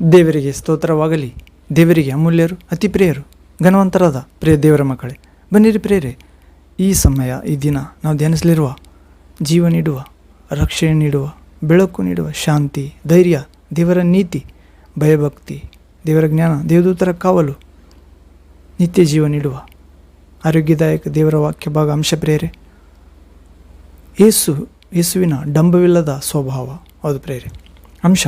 ದೇವರಿಗೆ ಸ್ತೋತ್ರವಾಗಲಿ. ದೇವರಿಗೆ ಅಮೂಲ್ಯರು, ಅತಿ ಪ್ರಿಯರು, ಘನವಂತರಾದ ಪ್ರಿಯ ದೇವರ ಮಕ್ಕಳೇ, ಬನ್ನಿರಿ ಪ್ರಿಯರೇ, ಈ ಸಮಯ, ಈ ದಿನ ನಾವು ಧ್ಯಾನಿಸಲಿರುವ ಜೀವ ನೀಡುವ, ರಕ್ಷಣೆ ನೀಡುವ, ಬೆಳಕು ನೀಡುವ, ಶಾಂತಿ, ಧೈರ್ಯ, ದೇವರ ನೀತಿ, ಭಯಭಕ್ತಿ, ದೇವರ ಜ್ಞಾನ, ದೇವದೂತರ ಕಾವಲು, ನಿತ್ಯ ಜೀವ ನೀಡುವ ಆರೋಗ್ಯದಾಯಕ ದೇವರ ವಾಕ್ಯ ಭಾಗ ಅಂಶ ಪ್ರಿಯರೇ, ಯೇಸುವಿನ ಡಂಬವಿಲ್ಲದ ಸ್ವಭಾವ. ಹೌದು ಪ್ರಿಯರೇ, ಅಂಶ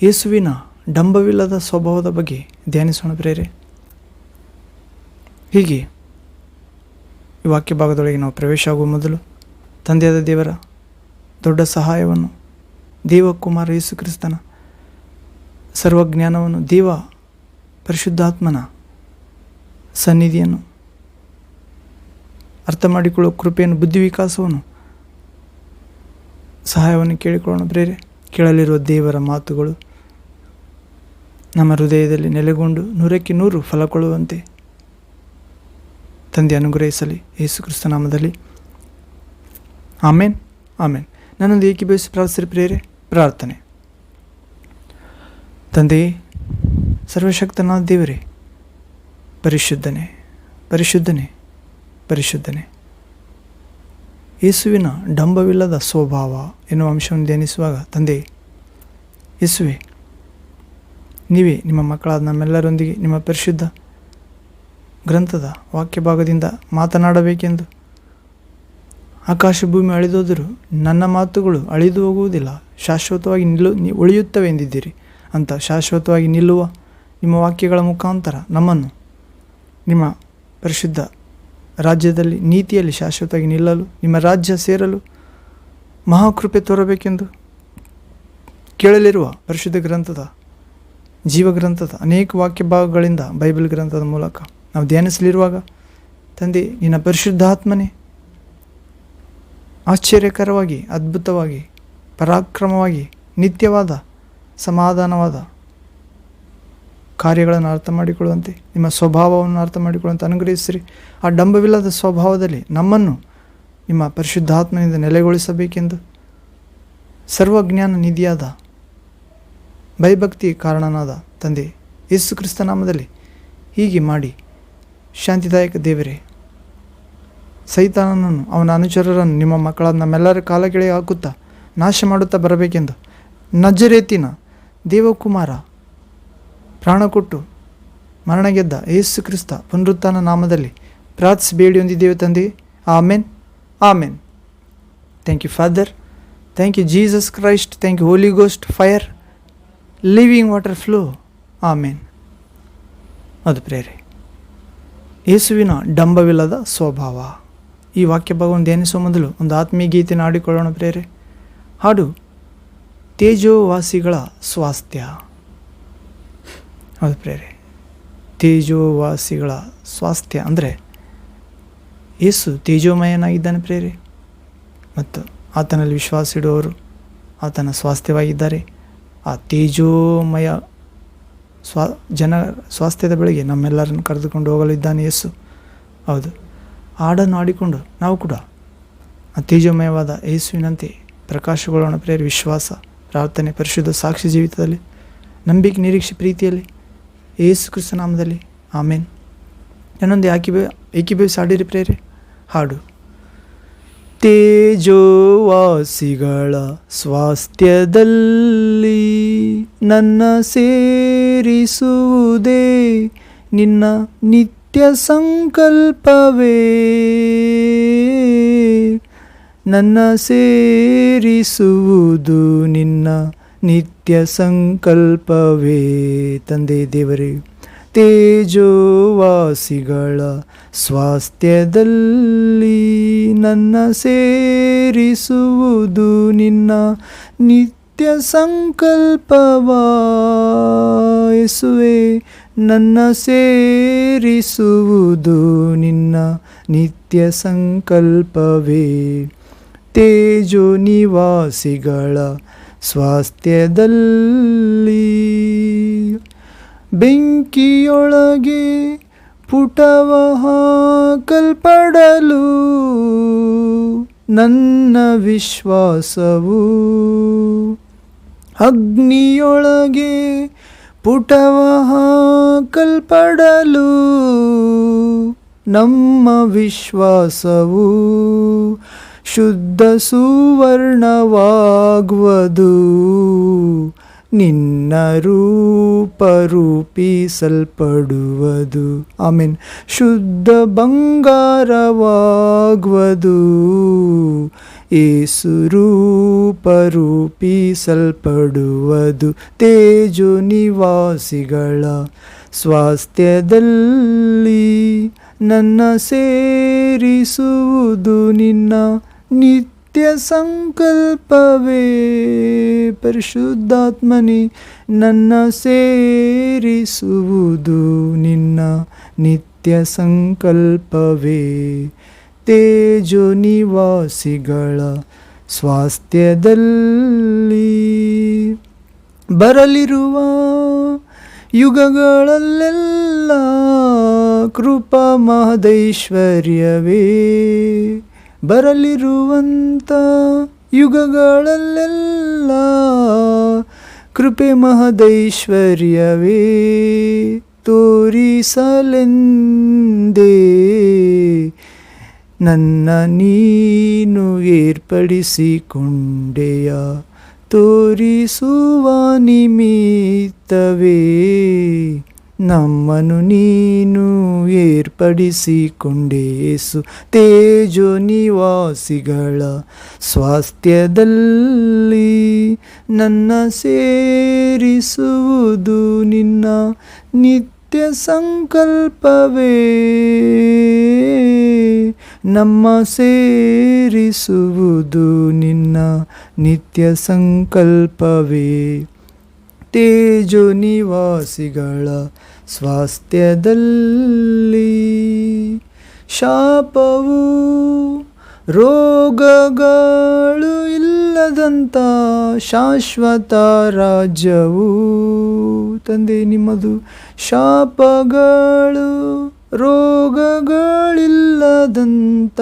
ಯೇಸುವಿನ ಡಂಬವಿಲ್ಲದ ಸ್ವಭಾವದ ಬಗ್ಗೆ ಧ್ಯಾನಿಸೋಣ ಪ್ರಿಯರೇ. ಹೀಗೆ ಈ ವಾಕ್ಯ ಭಾಗದೊಳಗೆ ನಾವು ಪ್ರವೇಶ ಆಗುವ ಮೊದಲು ತಂದೆಯಾದ ದೇವರ ದೊಡ್ಡ ಸಹಾಯವನ್ನು, ದೇವಕುಮಾರ ಯೇಸು ಕ್ರಿಸ್ತನ ಸರ್ವಜ್ಞಾನವನ್ನು, ದೇವ ಪರಿಶುದ್ಧಾತ್ಮನ ಸನ್ನಿಧಿಯನ್ನು ಅರ್ಥ ಮಾಡಿಕೊಳ್ಳುವ ಕೃಪೆಯನ್ನು, ಬುದ್ಧಿ ವಿಕಾಸವನ್ನು, ಸಹಾಯವನ್ನು ಕೇಳಿಕೊಳ್ಳೋಣ ಪ್ರೇರೆ. ಕೇಳಲಿರುವ ದೇವರ ಮಾತುಗಳು ನಮ್ಮ ಹೃದಯದಲ್ಲಿ ನೆಲೆಗೊಂಡು 100ಕ್ಕೆ 100 ಫಲ ಕೊಡುವಂತೆ ತಂದೆ ಅನುಗ್ರಹಿಸಲಿ, ಯೇಸು ಕ್ರಿಸ್ತ ನಾಮದಲ್ಲಿ ಆಮೇನ್, ಆಮೇನ್. ನನ್ನೊಂದು ಏಕೀಭವಿಸಿ ಪ್ರಾರ್ಥಿಸಿರಿ ಪ್ರೇರೆ. ಪ್ರಾರ್ಥನೆ. ತಂದೆಯೇ, ಸರ್ವಶಕ್ತನಾದ ದೇವರೇ, ಪರಿಶುದ್ಧನೇ, ಪರಿಶುದ್ಧನೇ, ಪರಿಶುದ್ಧನೇ. ಯೇಸುವಿನ ಡಂಬವಿಲ್ಲದ ಸ್ವಭಾವ ಎನ್ನುವ ಅಂಶವನ್ನು ಧ್ಯಾನಿಸುವಾಗ, ತಂದೆ ಯೇಸುವೆ, ನೀವೇ ನಿಮ್ಮ ಮಕ್ಕಳಾದ ನಮ್ಮೆಲ್ಲರೊಂದಿಗೆ ನಿಮ್ಮ ಪರಿಶುದ್ಧ ಗ್ರಂಥದ ವಾಕ್ಯ ಭಾಗದಿಂದ ಮಾತನಾಡಬೇಕೆಂದು, ಆಕಾಶ ಭೂಮಿ ಅಳಿದೋದರೂ ನನ್ನ ಮಾತುಗಳು ಅಳಿದು ಹೋಗುವುದಿಲ್ಲ, ಶಾಶ್ವತವಾಗಿ ಉಳಿಯುತ್ತವೆ ಎಂದಿದ್ದೀರಿ. ಅಂತ ಶಾಶ್ವತವಾಗಿ ನಿಲ್ಲುವ ನಿಮ್ಮ ವಾಕ್ಯಗಳ ಮುಖಾಂತರ ನಮ್ಮನ್ನು ನಿಮ್ಮ ಪರಿಶುದ್ಧ ರಾಜ್ಯದಲ್ಲಿ, ನೀತಿಯಲ್ಲಿ ಶಾಶ್ವತವಾಗಿ ನಿಲ್ಲಲು, ನಿಮ್ಮ ರಾಜ್ಯ ಸೇರಲು ಮಹಾಕೃಪೆ ತೋರಬೇಕೆಂದು ಕೇಳಲಿರುವ ಪರಿಶುದ್ಧ ಗ್ರಂಥದ, ಜೀವ ಗ್ರಂಥದ ಅನೇಕ ವಾಕ್ಯ ಭಾಗಗಳಿಂದ, ಬೈಬಲ್ ಗ್ರಂಥದ ಮೂಲಕ ನಾವು ಧ್ಯಾನಿಸಲಿರುವಾಗ, ತಂದೆ ನಿನ್ನ ಪರಿಶುದ್ಧಾತ್ಮನೇ ಆಶ್ಚರ್ಯಕರವಾಗಿ, ಅದ್ಭುತವಾಗಿ, ಪರಾಕ್ರಮವಾಗಿ, ನಿತ್ಯವಾದ ಸಮಾಧಾನವಾದ ಕಾರ್ಯಗಳನ್ನು ಅರ್ಥ ಮಾಡಿಕೊಳ್ಳುವಂತೆ, ನಿಮ್ಮ ಸ್ವಭಾವವನ್ನು ಅರ್ಥ ಮಾಡಿಕೊಳ್ಳುವಂತೆ ಅನುಗ್ರಹಿಸಿರಿ. ಆ ಡಂಬವಿಲ್ಲದ ಸ್ವಭಾವದಲ್ಲಿ ನಮ್ಮನ್ನು ನಿಮ್ಮ ಪರಿಶುದ್ಧಾತ್ಮನಿಂದ ನೆಲೆಗೊಳಿಸಬೇಕೆಂದು, ಸರ್ವಜ್ಞಾನ ನಿಧಿಯಾದ, ಭಯಭಕ್ತಿ ಕಾರಣನಾದ ತಂದೆ ಯೇಸು ಕ್ರಿಸ್ತ ನಾಮದಲ್ಲಿ ಹೀಗೆ ಮಾಡಿ, ಶಾಂತಿದಾಯಕ ದೇವರೇ, ಸೈತಾನನನ್ನು, ಅವನ ಅನುಚರರನ್ನು ನಿಮ್ಮ ಮಕ್ಕಳಾದ ನಮ್ಮೆಲ್ಲರ ಕಾಲಕೆಳೆಗೆ ಹಾಕುತ್ತಾ ನಾಶ ಮಾಡುತ್ತಾ ಬರಬೇಕೆಂದು, ನಜರೇತಿನ ದೇವಕುಮಾರ ಪ್ರಾಣ ಕೊಟ್ಟು ಮರಣ ಗೆದ್ದ ಯೇಸು ಕ್ರಿಸ್ತ ಪುನರುತ್ಥಾನ ನಾಮದಲ್ಲಿ ಪ್ರಾರ್ಥಿಸಿ ಬೇಡಿ ಹೊಂದಿದ್ದೇವೆ ತಂದೆ. Amen, amen. Thank you father, thank you Jesus Christ, thank you holy ghost, fire, living water flow. Amen. ಅದು ಪ್ರೇರೆ, ಯೇಸುವಿನ ಡಂಬವಿಲ್ಲದ ಸ್ವಭಾವ. ಈ ವಾಕ್ಯ ಭಾಗವನ್ನು ಧ್ಯಾನಿಸುವ ಮೊದಲು ಒಂದು ಆತ್ಮೀಯ ಗೀತೆಯನ್ನು ಹಾಡಿಕೊಳ್ಳೋಣ ಪ್ರೇರೆ. ಹಾಡು ತೇಜೋವಾಸಿಗಳ ಸ್ವಾಸ್ಥ್ಯ. ಹೌದು ಪ್ರೇರೆ, ತೇಜೋವಾಸಿಗಳ ಸ್ವಾಸ್ಥ್ಯ ಅಂದರೆ ಯೇಸು ತೇಜೋಮಯನಾಗಿದ್ದಾನೆ ಪ್ರೇರೆ, ಮತ್ತು ಆತನಲ್ಲಿ ವಿಶ್ವಾಸ ಇಡುವವರು ಆತನ ಸ್ವಾಸ್ಥ್ಯವಾಗಿದ್ದಾರೆ. ಆ ತೇಜೋಮಯ ಜನ ಸ್ವಾಸ್ಥ್ಯದ ಬೆಳೆಗೆ ನಮ್ಮೆಲ್ಲರನ್ನು ಕರೆದುಕೊಂಡು ಹೋಗಲು ಇದ್ದಾನೆ ಯೇಸು. ಹೌದು, ಹಾಡನ್ನು ಹಾಡಿಕೊಂಡು ನಾವು ಕೂಡ ಆ ತೇಜೋಮಯವಾದ ಯೇಸುವಿನಂತೆ ಪ್ರಕಾಶಗೊಳ್ಳೋಣ ಪ್ರೇರೆ. ವಿಶ್ವಾಸ, ಪ್ರಾರ್ಥನೆ, ಪರಿಶುದ್ಧ ಸಾಕ್ಷಿ ಜೀವಿತದಲ್ಲಿ, ನಂಬಿಕೆ, ನಿರೀಕ್ಷೆ, ಪ್ರೀತಿಯಲ್ಲಿ, ಯೇಸು ಕ್ರಿಸ್ತ ನಾಮದಲ್ಲಿ ಆಮೇನ್. ನನ್ನೊಂದು ಏಕೀಭವಿಸಿ ಹಾಡಿರಿ ಪ್ರೇರೆ. ಹಾಡು. ತೇಜೋವಾಸಿಗಳ ಸ್ವಾಸ್ಥ್ಯದಲ್ಲಿ ನನ್ನ ಸೇರಿಸುವುದೇ ನಿನ್ನ ನಿತ್ಯ ಸಂಕಲ್ಪವೇ, ನನ್ನ ಸೇರಿಸುವುದು ನಿನ್ನ ನಿತ್ಯ ಸಂಕಲ್ಪವೇ. ತಂದೆ ದೇವರೇ, ತೇಜೋವಾಸಿಗಳ ಸ್ವಾಸ್ಥ್ಯದಲ್ಲಿ ನನ್ನ ಸೇರಿಸುವುದು ನಿನ್ನ ನಿತ್ಯ ಸಂಕಲ್ಪವಾ. ಯೇಸುವೇ, ನನ್ನ ಸೇರಿಸುವುದು ನಿನ್ನ ನಿತ್ಯ ಸಂಕಲ್ಪವೇ. ತೇಜೋ ನಿವಾಸಿಗಳ ಸ್ವಾಸ್ಥ್ಯದಲ್ಲಿ ಬೆಂಕಿಯೊಳಗೆ ಪುಟವ ಹಾಕಲ್ಪಡಲು ನನ್ನ ವಿಶ್ವಾಸವು ಅಗ್ನಿಯೊಳಗೆ ಪುಟವ ಹಾಕಲ್ಪಡಲು ನಮ್ಮ ವಿಶ್ವಾಸವು ಶುದ್ಧ ಸುವರ್ಣವಾಗುವುದು. ನಿನ್ನ ರೂಪಿಸಲ್ಪಡುವುದು. ಆಮೇನ್. ಶುದ್ಧ ಬಂಗಾರವಾಗುವುದು. ಏಸು ರೂಪಿಸಲ್ಪಡುವುದು. ತೇಜೋ ನಿವಾಸಿಗಳ ಸ್ವಾಸ್ಥ್ಯದಲ್ಲಿ ನನ್ನ ಸೇರಿಸುವುದು ನಿನ್ನ ನಿತ್ಯ ಸಂಕಲ್ಪವೇ. ಪರಿಶುದ್ಧಾತ್ಮನೇ, ನನ್ನ ಸೇರಿಸುವುದು ನಿನ್ನ ನಿತ್ಯ ಸಂಕಲ್ಪವೇ. ತೇಜೋ ನಿವಾಸಿಗಳ ಸ್ವಾಸ್ಥ್ಯದಲ್ಲಿ ಬರಲಿರುವ ಯುಗಗಳಲ್ಲೆಲ್ಲ ಕೃಪಾ ಮಹದೈಶ್ವರ್ಯವೇ. ಬರಲಿರುವಂಥ ಯುಗಗಳಲ್ಲೆಲ್ಲ ಕೃಪೆ ಮಹದೈಶ್ವರ್ಯವೇ ತೋರಿಸಲೆಂದೇ ನನ್ನ ನೀನು ಏರ್ಪಡಿಸಿಕೊಂಡೆಯ. ತೋರಿಸುವ ನಿಮಿತ್ತವೇ ನಮ್ಮನ್ನು ನೀನು ಏರ್ಪಡಿಸಿಕೊಂಡೆ. ಯೇಸು ತೇಜೋ ನಿವಾಸಿಗಳ ಸ್ವಾಸ್ಥ್ಯದಲ್ಲಿ ನನ್ನ ಸೇರಿಸುವುದು ನಿನ್ನ ನಿತ್ಯ ಸಂಕಲ್ಪವೇ. ನಮ್ಮ ಸೇರಿಸುವುದು ನಿನ್ನ ನಿತ್ಯ ಸಂಕಲ್ಪವೇ. ತೇಜೋ ನಿವಾಸಿಗಳ ಸ್ವಾಸ್ಥ್ಯದಲ್ಲಿ ಶಾಪವು ರೋಗಗಳು ಇಲ್ಲದಂಥ ಶಾಶ್ವತ ರಾಜ್ಯವು. ತಂದೆ, ನಿಮ್ಮದು ಶಾಪಗಳು ರೋಗಗಳಿಲ್ಲದಂಥ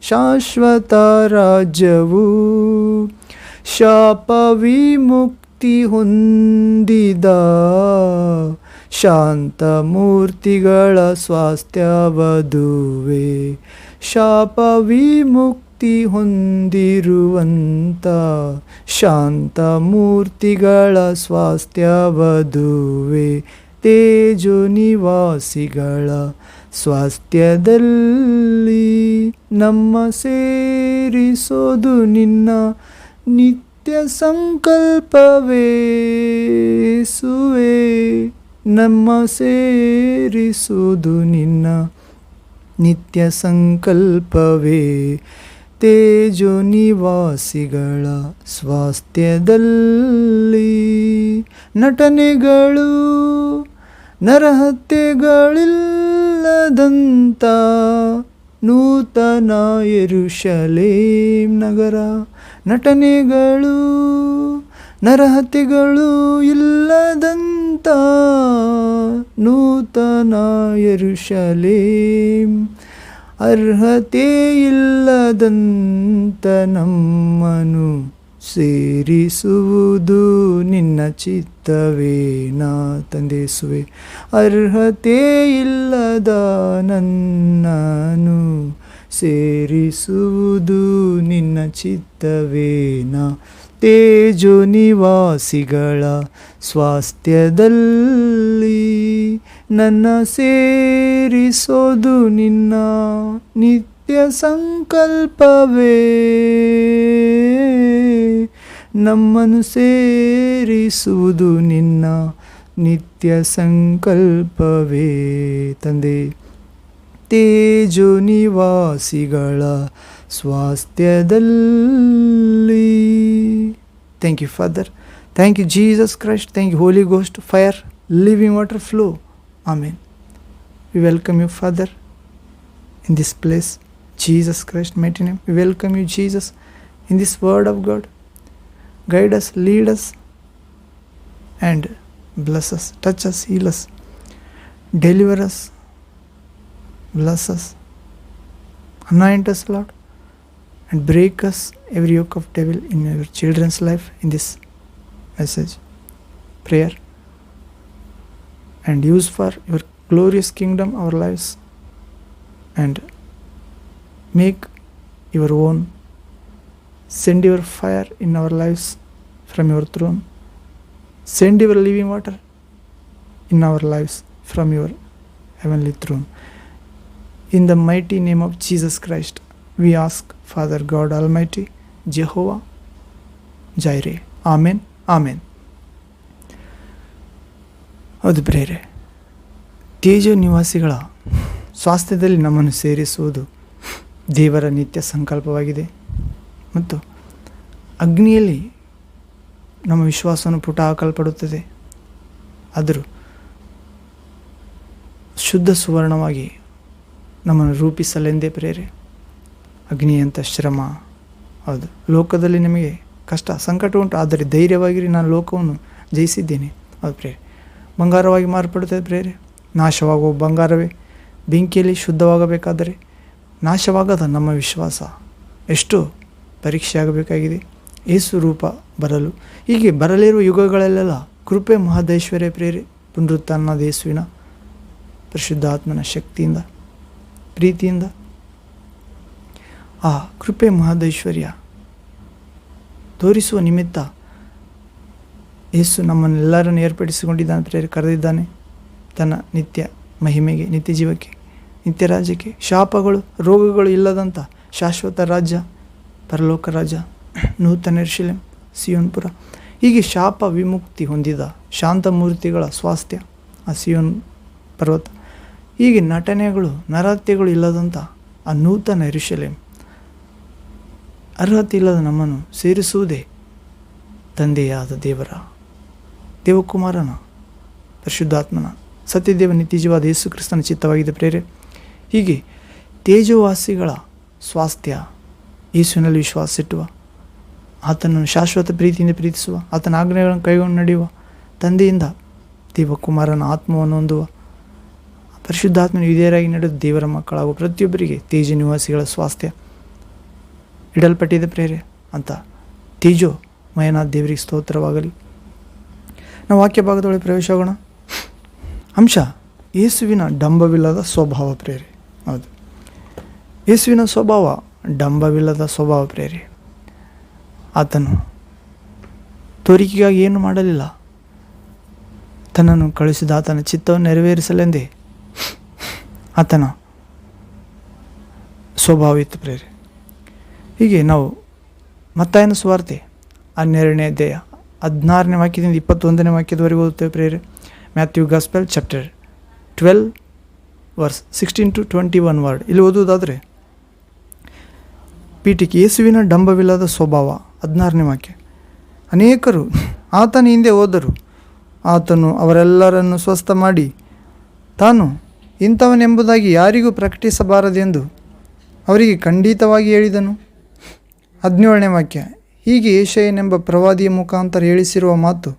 ಶಾಶ್ವತ ರಾಜ್ಯವು. ಶಾಪ ವಿಮುಕ್ತಿ ಹೊಂದಿದ ಶಾಂತ ಮೂರ್ತಿಗಳ ಸ್ವಾಸ್ಥ್ಯವದುವೆ. ಶಾಪ ವಿಮುಕ್ತಿ ಹೊಂದಿರುವಂಥ ಶಾಂತ ಮೂರ್ತಿಗಳ ಸ್ವಾಸ್ಥ್ಯವದುವೆ. ತೇಜೋ ನಿವಾಸಿಗಳ ಸ್ವಾಸ್ಥ್ಯದಲ್ಲಿ ನಮ್ಮ ಸೇರಿಸೋದು ನಿನ್ನ ನಿತ್ಯ ಸಂಕಲ್ಪವೇ. ಸುವೆ ನಮ್ಮ ಸೇರಿಸೋದು ನಿನ್ನ ನಿತ್ಯ ಸಂಕಲ್ಪವೇ. ತೇಜೋ ನಿವಾಸಿಗಳ ಸ್ವಾಸ್ಥ್ಯದಲ್ಲಿ ನಟನೆಗಳು ನರಹತ್ಯೆಗಳಿಲ್ಲದಂಥ ನೂತನ ಯೆರೂಷಲೇಮ್ ನಗರ. ನಟನೆಗಳು ನರಹತ್ಯೆಗಳು ಇಲ್ಲದಂಥ ನೂತನ ಯೆರೂಷಲೇಮ್. ಅರ್ಹತೆ ಇಲ್ಲದಂಥ ನಮ್ಮನು ಸೇರಿಸುವುದು ನಿನ್ನ ಚಿತ್ತವೇ. ನಾ ತಂದೆಸುವೆ, ಅರ್ಹತೆ ಇಲ್ಲದ ನನ್ನನು ಸೇರಿಸುವುದು ನಿನ್ನ ಚಿತ್ತವೇನಾ. ತೇಜೋ ನಿವಾಸಿಗಳ ಸ್ವಾಸ್ಥ್ಯದಲ್ಲಿ ನನ್ನ ಸೇರಿಸೋದು ನಿನ್ನ ನಿತ್ಯ ಸಂಕಲ್ಪವೇ. ನಮ್ಮನ್ನು ಸೇರಿಸುವುದು ನಿನ್ನ ನಿತ್ಯ ಸಂಕಲ್ಪವೇ ತಂದೆ. ತೇಜೋ ನಿವಾಸಿಗಳ ಸ್ವಾಸ್ಥ್ಯದಲ್ಲಿ. Thank you father, thank you Jesus Christ, thank you holy ghost, fire, living water flow. Amen. We welcome you, Father, in this place. Jesus Christ, mighty name. We welcome you, Jesus, in this word of God. Guide us, lead us, and bless us, touch us, heal us, deliver us, bless us, anoint us, Lord, and break us every yoke of devil in your children's life in this message, prayer, and use for your glorious kingdom our lives, and make your own. Send your fire in our lives from your throne. Send your living water in our lives from your heavenly throne. In the mighty name of Jesus Christ, we ask, Father God Almighty, Jehovah Jireh. ಆಮೇನ್ ಆಮೇನ್. ಹೌದು ಪ್ರೇರೆ, ತೇಜೋ ನಿವಾಸಿಗಳ ಸ್ವಾಸ್ಥ್ಯದಲ್ಲಿ ನಮ್ಮನ್ನು ಸೇರಿಸುವುದು ದೇವರ ನಿತ್ಯ ಸಂಕಲ್ಪವಾಗಿದೆ. ಮತ್ತು ಅಗ್ನಿಯಲ್ಲಿ ನಮ್ಮ ವಿಶ್ವಾಸವನ್ನು ಪುಟ ಹಾಕಲ್ಪಡುತ್ತದೆ. ಆದರೂ ಶುದ್ಧ ಸುವರ್ಣವಾಗಿ ನಮ್ಮನ್ನು ರೂಪಿಸಲೆಂದೇ ಪ್ರೇರೆ ಅಗ್ನಿಯಂಥ ಶ್ರಮ. ಹೌದು, ಲೋಕದಲ್ಲಿ ನಿಮಗೆ ಕಷ್ಟ ಸಂಕಟ ಉಂಟು, ಆದರೆ ಧೈರ್ಯವಾಗಿರಿ, ನಾನು ಲೋಕವನ್ನು ಜಯಿಸಿದ್ದೇನೆ. ಹೌದು ಪ್ರೇರೆ, ಬಂಗಾರವಾಗಿ ಮಾರ್ಪಡುತ್ತದೆ ಪ್ರೇರೆ. ನಾಶವಾಗುವ ಬಂಗಾರವೇ ಬೆಂಕಿಯಲ್ಲಿ ಶುದ್ಧವಾಗಬೇಕಾದರೆ ನಾಶವಾಗದ ನಮ್ಮ ವಿಶ್ವಾಸ ಎಷ್ಟು ಪರೀಕ್ಷೆ ಆಗಬೇಕಾಗಿದೆ. ಯೇಸು ರೂಪ ಬರಲು, ಹೀಗೆ ಬರಲಿರುವ ಯುಗಗಳಲ್ಲೆಲ್ಲ ಕೃಪೆ ಮಹದೈಶ್ವರ್ಯ ಪ್ರೇರೆ ಪುನರುತ್ಥಾನದ ಯೇಸುವಿನ ಪರಿಶುದ್ಧಾತ್ಮನ ಶಕ್ತಿಯಿಂದ ಪ್ರೀತಿಯಿಂದ ಆ ಕೃಪೆ ಮಹದೈಶ್ವರ್ಯ ತೋರಿಸುವ ನಿಮಿತ್ತ ಯೇಸು ನಮ್ಮನ್ನೆಲ್ಲರನ್ನು ಏರ್ಪಡಿಸಿಕೊಂಡಿದ್ದಾನೆ ಪ್ರೇರೆ, ಕರೆದಿದ್ದಾನೆ ತನ್ನ ನಿತ್ಯ ಮಹಿಮೆಗೆ, ನಿತ್ಯ ಜೀವಕ್ಕೆ, ನಿತ್ಯ ರಾಜ್ಯಕ್ಕೆ. ಶಾಪಗಳು ರೋಗಗಳು ಇಲ್ಲದಂಥ ಶಾಶ್ವತ ರಾಜ್ಯ, ಪರಲೋಕ ರಾಜ್ಯ, ನೂತನ ಯೆರೂಸಲೇಮ್, ಸಿಯೋನ್ಪುರ, ಹೀಗೆ ಶಾಪ ವಿಮುಕ್ತಿ ಹೊಂದಿದ ಶಾಂತಮೂರ್ತಿಗಳ ಸ್ವಾಸ್ಥ್ಯ ಆ ಸಿಯೋನ್ ಪರ್ವತ, ಹೀಗೆ ನಟನೆಗಳು ನರಹತ್ಯೆಗಳು ಇಲ್ಲದಂಥ ಆ ನೂತನ ಯೆರೂಸಲೇಮ್, ಅರ್ಹತೆ ಇಲ್ಲದ ನಮ್ಮನ್ನು ಸೇರಿಸುವುದೇ ತಂದೆಯಾದ ದೇವಕುಮಾರನ ಪರಿಶುದ್ಧಾತ್ಮನ ಸತ್ಯದೇವ ನಿತ್ಯಜೀವಾದ ಯೇಸು ಕ್ರಿಸ್ತನ ಚಿತ್ತವಾಗಿದೆ ಪ್ರೇರೆ. ಹೀಗೆ ತೇಜೋವಾಸಿಗಳ ಸ್ವಾಸ್ಥ್ಯ ಯೇಸುವಿನಲ್ಲಿ ವಿಶ್ವಾಸಿಟ್ಟುವ, ಆತನನ್ನು ಶಾಶ್ವತ ಪ್ರೀತಿಯಿಂದ ಪ್ರೀತಿಸುವ, ಆತನ ಆಜ್ಞೆಗಳನ್ನು ಕೈಗೊಂಡು ನಡೆಯುವ, ತಂದೆಯಿಂದ ದೇವಕುಮಾರನ ಆತ್ಮವನ್ನು ಹೊಂದುವ, ಪರಿಶುದ್ಧಾತ್ಮನ ವಿಧೇಯರಾಗಿ ನಡೆದು ದೇವರ ಮಕ್ಕಳಾಗುವ ಪ್ರತಿಯೊಬ್ಬರಿಗೆ ತೇಜ ನಿವಾಸಿಗಳ ಸ್ವಾಸ್ಥ್ಯ ಇಡಲ್ಪಟ್ಟಿದೆ ಪ್ರೇರೆ ಅಂತ ತೇಜೋಮಯನಾದ ದೇವರಿಗೆ ಸ್ತೋತ್ರವಾಗಲಿ. ನಾವು ವಾಕ್ಯ ಭಾಗದೊಳಗೆ ಪ್ರವೇಶವಾಗೋಣ. ಅಂಶ ಯೇಸುವಿನ ಡಂಬವಿಲ್ಲದ ಸ್ವಭಾವ ಪ್ರೇರೆ. ಹೌದು, ಯೇಸುವಿನ ಸ್ವಭಾವ ಡಂಬವಿಲ್ಲದ ಸ್ವಭಾವ ಪ್ರೇರೆ. ಆತನು ತೋರಿಕೆಗಾಗಿ ಏನು ಮಾಡಲಿಲ್ಲ, ತನ್ನನ್ನು ಕಳುಹಿಸಿದ ಆತನ ಚಿತ್ತವನ್ನು ನೆರವೇರಿಸಲೆಂದೇ ಆತನ ಸ್ವಭಾವ ಇತ್ತು ಪ್ರೇರೆ. ಹೀಗೆ ನಾವು ಮತ್ತಾಯನ ಸುವಾರ್ತೆ 12ನೇ ಅಧ್ಯಾಯ 16ನೇ ವಾಕ್ಯದಿಂದ 21ನೇ ವಾಕ್ಯದವರೆಗೆ ಓದುತ್ತೇವೆ prayer. Matthew gospel chapter 12 verse 16 to 21 word. ಇಲ್ಲಿ ಓದುವುದಾದರೆ, ಪೀಠಿಕೆ ಯೇಸುವಿನ ಡಂಬವಿಲ್ಲದ ಸ್ವಭಾವ. 16ನೇ ವಾಕ್ಯ. ಅನೇಕರು ಆತನ ಹಿಂದೆ ಹೋದರು, ಆತನು ಅವರೆಲ್ಲರನ್ನು ಸ್ವಸ್ಥ ಮಾಡಿ ತಾನು ಇಂಥವನೆಂಬುದಾಗಿ ಯಾರಿಗೂ ಪ್ರಕಟಿಸಬಾರದೆಂದು ಅವರಿಗೆ ಖಂಡಿತವಾಗಿ ಹೇಳಿದನು. 17ನೇ ವಾಕ್ಯ. ಹೀಗೆ ಯೆಶಾಯನೆಂಬ ಪ್ರವಾದಿಯ ಮುಖಾಂತರ ಹೇಳಿಸಿರುವ ಮಾತು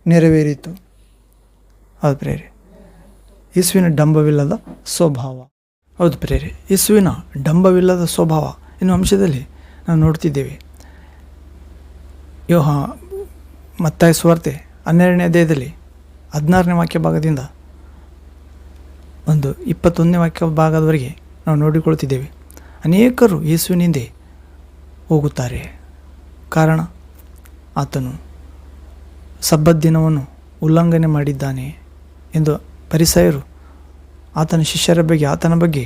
ನೆರವೇರಿತು. ಹೌದು ಪ್ರೇರೆ, ಯೇಸುವಿನ ಡಂಬವಿಲ್ಲದ ಸ್ವಭಾವ. ಹೌದು ಪ್ರೇರೆ, ಯೇಸುವಿನ ಡಂಬವಿಲ್ಲದ ಸ್ವಭಾವ ಎನ್ನುವ ಅಂಶದಲ್ಲಿ ನಾವು ನೋಡ್ತಿದ್ದೇವೆ. ಮತ್ತಾಯ ಸುವಾರ್ತೆ 12ನೇ ಅಧ್ಯಾಯದಲ್ಲಿ 16ನೇ ವಾಕ್ಯ ಭಾಗದಿಂದ 21ನೇ ವಾಕ್ಯ ಭಾಗದವರೆಗೆ ನಾವು ನೋಡಿಕೊಳ್ತಿದ್ದೇವೆ. ಅನೇಕರು ಯೇಸುವಿನ ಹಿಂದೆ ಹೋಗುತ್ತಾರೆ, ಕಾರಣ ಆತನು ಸಬ್ಬತ್ ದಿನವನ್ನು ಉಲ್ಲಂಘನೆ ಮಾಡಿದ್ದಾನೆ ಎಂದು ಫರಿಸಾಯರು ಆತನ ಶಿಷ್ಯರ ಬಗ್ಗೆ, ಆತನ ಬಗ್ಗೆ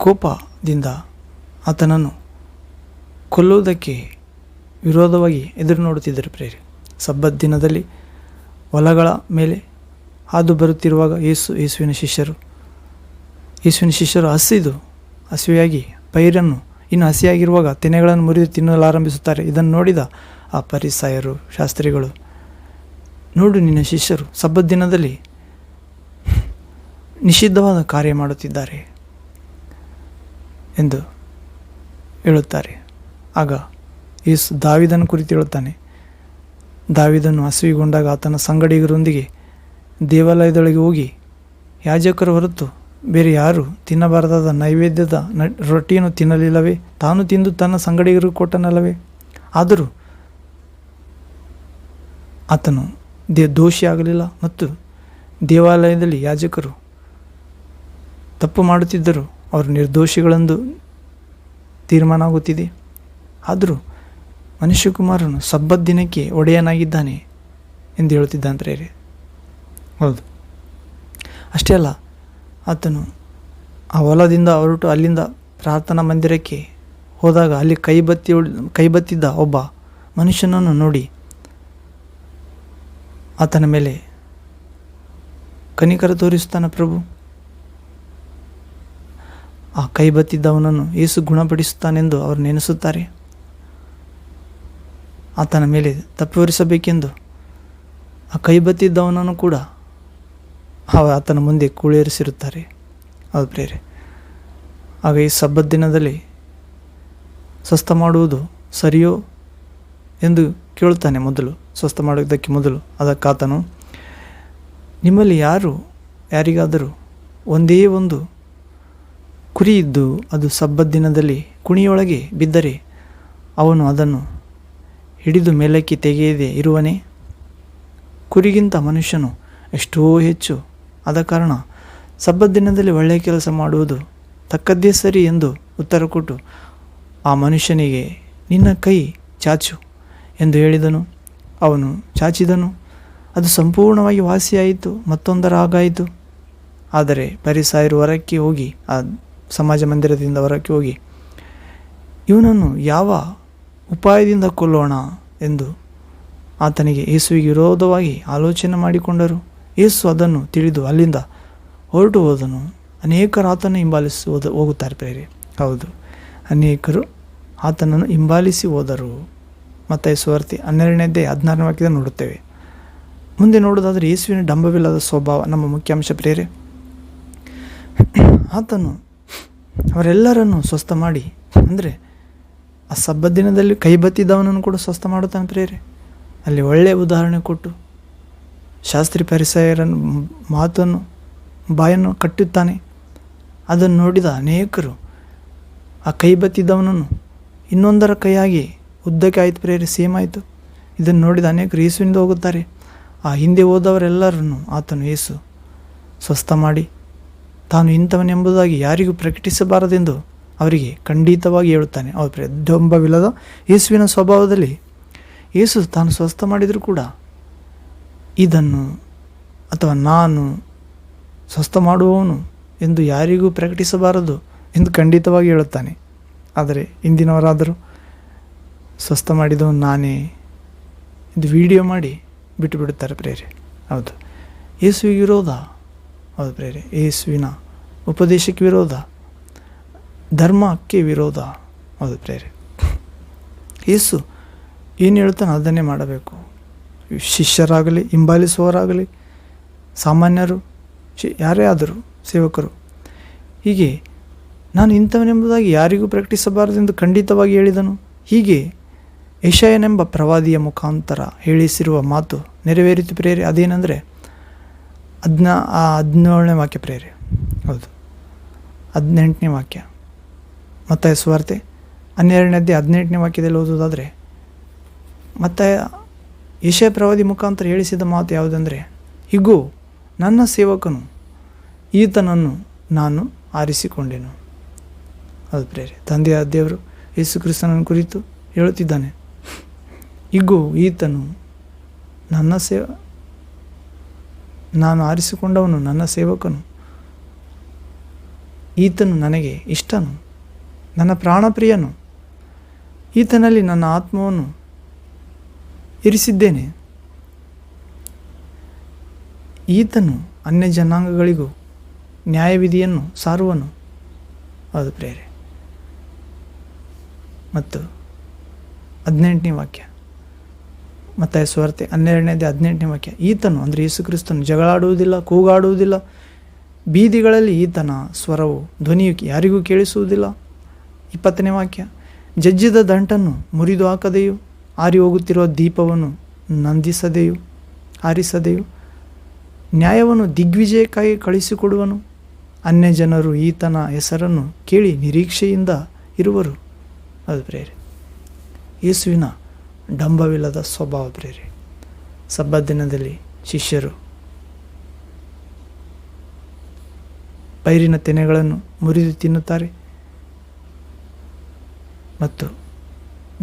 ಕೋಪದಿಂದ ಆತನನ್ನು ಕೊಲ್ಲುವುದಕ್ಕೆ ವಿರೋಧವಾಗಿ ಎದುರು ನೋಡುತ್ತಿದ್ದರು ಪ್ರೇರೆ. ಸಬ್ಬತ್ ದಿನದಲ್ಲಿ ಹೊಲಗಳ ಮೇಲೆ ಹಾದು ಬರುತ್ತಿರುವಾಗ ಯೇಸುವಿನ ಶಿಷ್ಯರು ಹಸಿವೆಯಾಗಿ ಪೈರನ್ನು ಇನ್ನು ಹಸಿಯಾಗಿರುವಾಗ ತೆನೆಗಳನ್ನು ಮುರಿದು ತಿನ್ನಲಾರಂಭಿಸುತ್ತಾರೆ. ಇದನ್ನು ನೋಡಿದ ಆ ಫರಿಸಾಯರು, ಶಾಸ್ತ್ರಿಗಳು, ನೋಡು ನಿನ್ನ ಶಿಷ್ಯರು ಸಬ್ಬತ್ ದಿನದಲ್ಲಿ ನಿಷಿದ್ಧವಾದ ಕಾರ್ಯ ಮಾಡುತ್ತಿದ್ದಾರೆ ಎಂದು ಹೇಳುತ್ತಾರೆ. ಆಗ ಯೇಸು ದಾವೀದನ ಕುರಿತು ಹೇಳುತ್ತಾನೆ. ದಾವೀದನು ಹಸಿವೆಗೊಂಡಾಗ ಆತನ ಸಂಗಡಿಗರೊಂದಿಗೆ ದೇವಾಲಯದೊಳಗೆ ಹೋಗಿ ಯಾಜಕರ ಹೊರತು ಬೇರೆ ಯಾರು ತಿನ್ನಬಾರದಾದ ನೈವೇದ್ಯದ ರೊಟ್ಟಿಯನ್ನು ತಿನ್ನಲಿಲ್ಲವೇ? ತಾನು ತಿಂದು ತನ್ನ ಸಂಗಡಿಗರಿಗೂ ಕೊಟ್ಟನಲ್ಲವೇ? ಆದರೂ ಆತನು ದೋಷಿ ಆಗಲಿಲ್ಲ. ಮತ್ತು ದೇವಾಲಯದಲ್ಲಿ ಯಾಜಕರು ತಪ್ಪು ಮಾಡುತ್ತಿದ್ದರು, ಅವರು ನಿರ್ದೋಷಿಗಳೆಂದು ತೀರ್ಮಾನ ಆಗುತ್ತಿದೆ. ಆದರೂ ಮನುಷ್ಯಕುಮಾರನು ಸಬ್ಬತ್ ದಿನಕ್ಕೆ ಒಡೆಯನಾಗಿದ್ದಾನೆ ಎಂದು ಹೇಳುತ್ತಿದ್ದಾನೆ ಪ್ರೇರೆ. ಹೌದು, ಅಷ್ಟೇ ಅಲ್ಲ, ಆತನು ಆ ಹೊಲದಿಂದ ಹೊರಟು ಅಲ್ಲಿಂದ ಪ್ರಾರ್ಥನಾ ಮಂದಿರಕ್ಕೆ ಹೋದಾಗ ಅಲ್ಲಿ ಕೈಬತ್ತಿದ್ದ ಒಬ್ಬ ಮನುಷ್ಯನನ್ನು ನೋಡಿ ಆತನ ಮೇಲೆ ಕನಿಕರ ತೋರಿಸುತ್ತಾನೆ ಪ್ರಭು. ಆ ಕೈಬತ್ತಿದ್ದವನನ್ನು ಯೇಸು ಗುಣಪಡಿಸುತ್ತಾನೆಂದು ಅವರು ನೆನೆಸುತ್ತಾರೆ. ಆತನ ಮೇಲೆ ತಪ್ಪಿವರಿಸಬೇಕೆಂದು ಆ ಕೈಬತ್ತಿದ್ದವನನ್ನು ಕೂಡ ಆತನ ಮುಂದೆ ಕೂಳೇರಿಸಿರುತ್ತಾರೆ. ಹೌದು ಪ್ರೇರೆ. ಆಗ ಈ ಸಬ್ಬತ್ ದಿನದಲ್ಲಿ ಸ್ವಸ್ಥ ಮಾಡುವುದು ಸರಿಯೋ ಎಂದು ಕೇಳುತ್ತಾನೆ. ಮೊದಲು ಸ್ವಸ್ಥ ಮಾಡುವುದಕ್ಕೆ ಮೊದಲು ಅದಕ್ಕಾತನು, ನಿಮ್ಮಲ್ಲಿ ಯಾರಿಗಾದರೂ ಒಂದೇ ಒಂದು ಕುರಿ ಇದ್ದು ಅದು ಸಬ್ಬತ್ ದಿನದಲ್ಲಿ ಕುಣಿಯೊಳಗೆ ಬಿದ್ದರೆ ಅವನು ಅದನ್ನು ಹಿಡಿದು ಮೇಲಕ್ಕೆ ತೆಗೆಯದೇ ಇರುವನೇ? ಕುರಿಗಿಂತ ಮನುಷ್ಯನು ಎಷ್ಟೋ ಹೆಚ್ಚು. ಆದ ಕಾರಣ ಸಬ್ಬತ್ ದಿನದಲ್ಲಿ ಒಳ್ಳೆಯ ಕೆಲಸ ಮಾಡುವುದು ತಕ್ಕದ್ದೇ ಸರಿ ಎಂದು ಉತ್ತರ ಕೊಟ್ಟು ಆ ಮನುಷ್ಯನಿಗೆ, ನಿನ್ನ ಕೈ ಚಾಚು ಎಂದು ಹೇಳಿದನು. ಅವನು ಚಾಚಿದನು, ಅದು ಸಂಪೂರ್ಣವಾಗಿ ವಾಸಿಯಾಯಿತು, ಮತ್ತೊಂದರ ಹಾಗಾಯಿತು. ಆದರೆ ಫರಿಸಾಯರು ಹೊರಕ್ಕೆ ಹೋಗಿ, ಆ ಸಮಾಜ ಮಂದಿರದಿಂದ ಹೊರಕ್ಕೆ ಹೋಗಿ, ಇವನನ್ನು ಯಾವ ಉಪಾಯದಿಂದ ಕೊಲ್ಲೋಣ ಎಂದು ಆತನಿಗೆ ಯೇಸುವಿಗೆ ವಿರೋಧವಾಗಿ ಆಲೋಚನೆ ಮಾಡಿಕೊಂಡರು. ಯೇಸು ಅದನ್ನು ತಿಳಿದು ಅಲ್ಲಿಂದ ಹೊರಟು ಹೋದನು. ಅನೇಕರು ಆತನನ್ನು ಹಿಂಬಾಲಿಸಿ ಹೋಗುತ್ತಾರೆ ಪ್ರೇರೆ. ಹೌದು, ಅನೇಕರು ಆತನನ್ನು ಹಿಂಬಾಲಿಸಿ ಹೋದರು. ಮತ್ತಾಯ ಸುವಾರ್ತೆ 12:16 ವಾಕ್ಯದ ನೋಡುತ್ತೇವೆ. ಮುಂದೆ ನೋಡೋದಾದರೆ ಯೇಸುವಿನ ಡಂಬವಿಲ್ಲದ ಸ್ವಭಾವ ನಮ್ಮ ಮುಖ್ಯಾಂಶ ಪ್ರೇರೆ. ಆತನು ಅವರೆಲ್ಲರನ್ನು ಸ್ವಸ್ಥ ಮಾಡಿ, ಅಂದರೆ ಆ ಸಬ್ಬತ್ ದಿನದಲ್ಲಿ ಕೈಬತ್ತಿದ್ದವನನ್ನು ಕೂಡ ಸ್ವಸ್ಥ ಮಾಡುತ್ತಾನೆ ಪ್ರೇರೆ. ಅಲ್ಲಿ ಒಳ್ಳೆಯ ಉದಾಹರಣೆ ಕೊಟ್ಟು ಶಾಸ್ತ್ರಿ ಫರಿಸಾಯರನ್ನು ಬಾಯನ್ನು ಕಟ್ಟುತ್ತಾನೆ. ಅದನ್ನು ನೋಡಿದ ಅನೇಕರು ಆ ಕೈಬತ್ತಿದ್ದವನನ್ನು ಇನ್ನೊಂದರ ಕೈಯಾಗಿ ಉದ್ದಕ್ಕೆ ಆಯಿತು ಪ್ರೇರೆ, ಸೇಮ್ ಆಯಿತು. ಇದನ್ನು ನೋಡಿದ ಅನೇಕರು ಯೇಸುವಿನಿಂದ ಹೋಗುತ್ತಾರೆ. ಆ ಹಿಂದೆ ಹೋದವರೆಲ್ಲರನ್ನು ಆತನು ಯೇಸು ಸ್ವಸ್ಥ ಮಾಡಿ, ತಾನು ಇಂಥವನೆಂಬುದಾಗಿ ಯಾರಿಗೂ ಪ್ರಕಟಿಸಬಾರದೆಂದು ಅವರಿಗೆ ಖಂಡಿತವಾಗಿ ಹೇಳುತ್ತಾನೆ. ಅವ್ರ ಪ್ರೇರೆ, ಡಂಬವಿಲ್ಲದ ಯೇಸುವಿನ ಸ್ವಭಾವದಲ್ಲಿ ಯೇಸು ತಾನು ಸ್ವಸ್ಥ ಮಾಡಿದರೂ ಕೂಡ ಇದನ್ನು ಅಥವಾ ನಾನು ಸ್ವಸ್ಥ ಮಾಡುವವನು ಎಂದು ಯಾರಿಗೂ ಪ್ರಕಟಿಸಬಾರದು ಎಂದು ಖಂಡಿತವಾಗಿ ಹೇಳುತ್ತಾನೆ. ಆದರೆ ಇಂದಿನವರಾದರೂ ಸ್ವಸ್ಥ ಮಾಡಿದವನು ನಾನೇ ಇದು ವಿಡಿಯೋ ಮಾಡಿ ಬಿಟ್ಟು ಬಿಡುತ್ತಾರೆ ಪ್ರೇರೆ. ಹೌದು, ಯೇಸುವಿಗೆ ವಿರೋಧ. ಹೌದು ಪ್ರೇರೆ, ಯೇಸುವಿನ ಉಪದೇಶಕ್ಕೆ ವಿರೋಧ, ಧರ್ಮಕ್ಕೆ ವಿರೋಧ. ಹೌದು ಪ್ರೇರೆ, ಯೇಸು ಏನು ಹೇಳ್ತಾನೆ ಅದನ್ನೇ ಮಾಡಬೇಕು. ಶಿಷ್ಯರಾಗಲಿ, ಹಿಂಬಾಲಿಸುವವರಾಗಲಿ, ಸಾಮಾನ್ಯರು, ಯಾರೇ ಆದರೂ ಸೇವಕರು, ಹೀಗೆ ನಾನು ಇಂಥವನೆಂಬುದಾಗಿ ಯಾರಿಗೂ ಪ್ರಕಟಿಸಬಾರದೆಂದು ಖಂಡಿತವಾಗಿ ಹೇಳಿದನು. ಹೀಗೆ ಯೆಶಾಯನೆಂಬ ಪ್ರವಾದಿಯ ಮುಖಾಂತರ ಹೇಳಿಸಿರುವ ಮಾತು ನೆರವೇರಿತು ಪ್ರೇರೆ. ಅದೇನೆಂದರೆ 17ನೇ ವಾಕ್ಯ ಪ್ರೇರೆ. ಹೌದು, 18ನೇ ವಾಕ್ಯ. ಮತ್ತಾಯ ಸುವಾರ್ತೆ 12:18 ವಾಕ್ಯದಲ್ಲಿ ಓದೋದಾದರೆ, ಮತ್ತು ಯೆಶಾಯ ಪ್ರವಾದಿ ಮುಖಾಂತರ ಹೇಳಿಸಿದ ಮಾತು ಯಾವುದೆಂದರೆ, ಇಗೋ ನನ್ನ ಸೇವಕನು, ಈತನನ್ನು ನಾನು ಆರಿಸಿಕೊಂಡೆನು. ಅದು ಪ್ರೇರೆ, ತಂದೆಯ ದೇವರು ಯೇಸು ಕ್ರಿಸ್ತನನ್ನು ಕುರಿತು ಹೇಳುತ್ತಿದ್ದಾನೆ. ಇಗೋ ಈತನು ನಾನು ಆರಿಸಿಕೊಂಡವನು, ನನ್ನ ಸೇವಕನು, ಈತನು ನನಗೆ ಇಷ್ಟನು, ನನ್ನ ಪ್ರಾಣಪ್ರಿಯನು, ಈತನಲ್ಲಿ ನನ್ನ ಆತ್ಮವನ್ನು ಇರಿಸಿದ್ದೇನೆ. ಈತನು ಅನ್ಯ ಜನಾಂಗಗಳಿಗೂ ನ್ಯಾಯವಿಧಿಯನ್ನು ಸಾರುವನು. ಅದು ಪ್ರೇರೆ. ಮತ್ತು 18ನೇ ವಾಕ್ಯ, ಮತ್ತಾಯ ಸುವಾರ್ತೆ 12:18 ವಾಕ್ಯ. ಈತನು ಅಂದರೆ ಯೇಸು ಕ್ರಿಸ್ತನು ಜಗಳಾಡುವುದಿಲ್ಲ, ಕೂಗಾಡುವುದಿಲ್ಲ. ಬೀದಿಗಳಲ್ಲಿ ಈತನ ಸ್ವರವು, ಧ್ವನಿಯು ಯಾರಿಗೂ ಕೇಳಿಸುವುದಿಲ್ಲ. 20ನೇ ವಾಕ್ಯ. ಜಜ್ಜಿದ ದಂಟನ್ನು ಮುರಿದು ಹಾಕದೆಯೂ, ಆರಿ ಹೋಗುತ್ತಿರುವ ದೀಪವನ್ನು ನಂದಿಸದೆಯೂ ಆರಿಸದೆಯೂ, ನ್ಯಾಯವನ್ನು ದಿಗ್ವಿಜಯಕ್ಕಾಗಿ ಕಳಿಸಿಕೊಡುವನು. ಅನ್ಯ ಜನರು ಈತನ ಹೆಸರನ್ನು ಕೇಳಿ ನಿರೀಕ್ಷೆಯಿಂದ ಇರುವರು. ಅದು ಪ್ರೇರೆ, ಯೇಸುವಿನ ಡಂಬವಿಲ್ಲದ ಸ್ವಭಾವ ಪ್ರೇರೆ. ಸಬ್ಬತ್ ದಿನದಲ್ಲಿ ಶಿಷ್ಯರು ಪೈರಿನ ತೆನೆಗಳನ್ನು ಮುರಿದು ತಿನ್ನುತ್ತಾರೆ ಮತ್ತು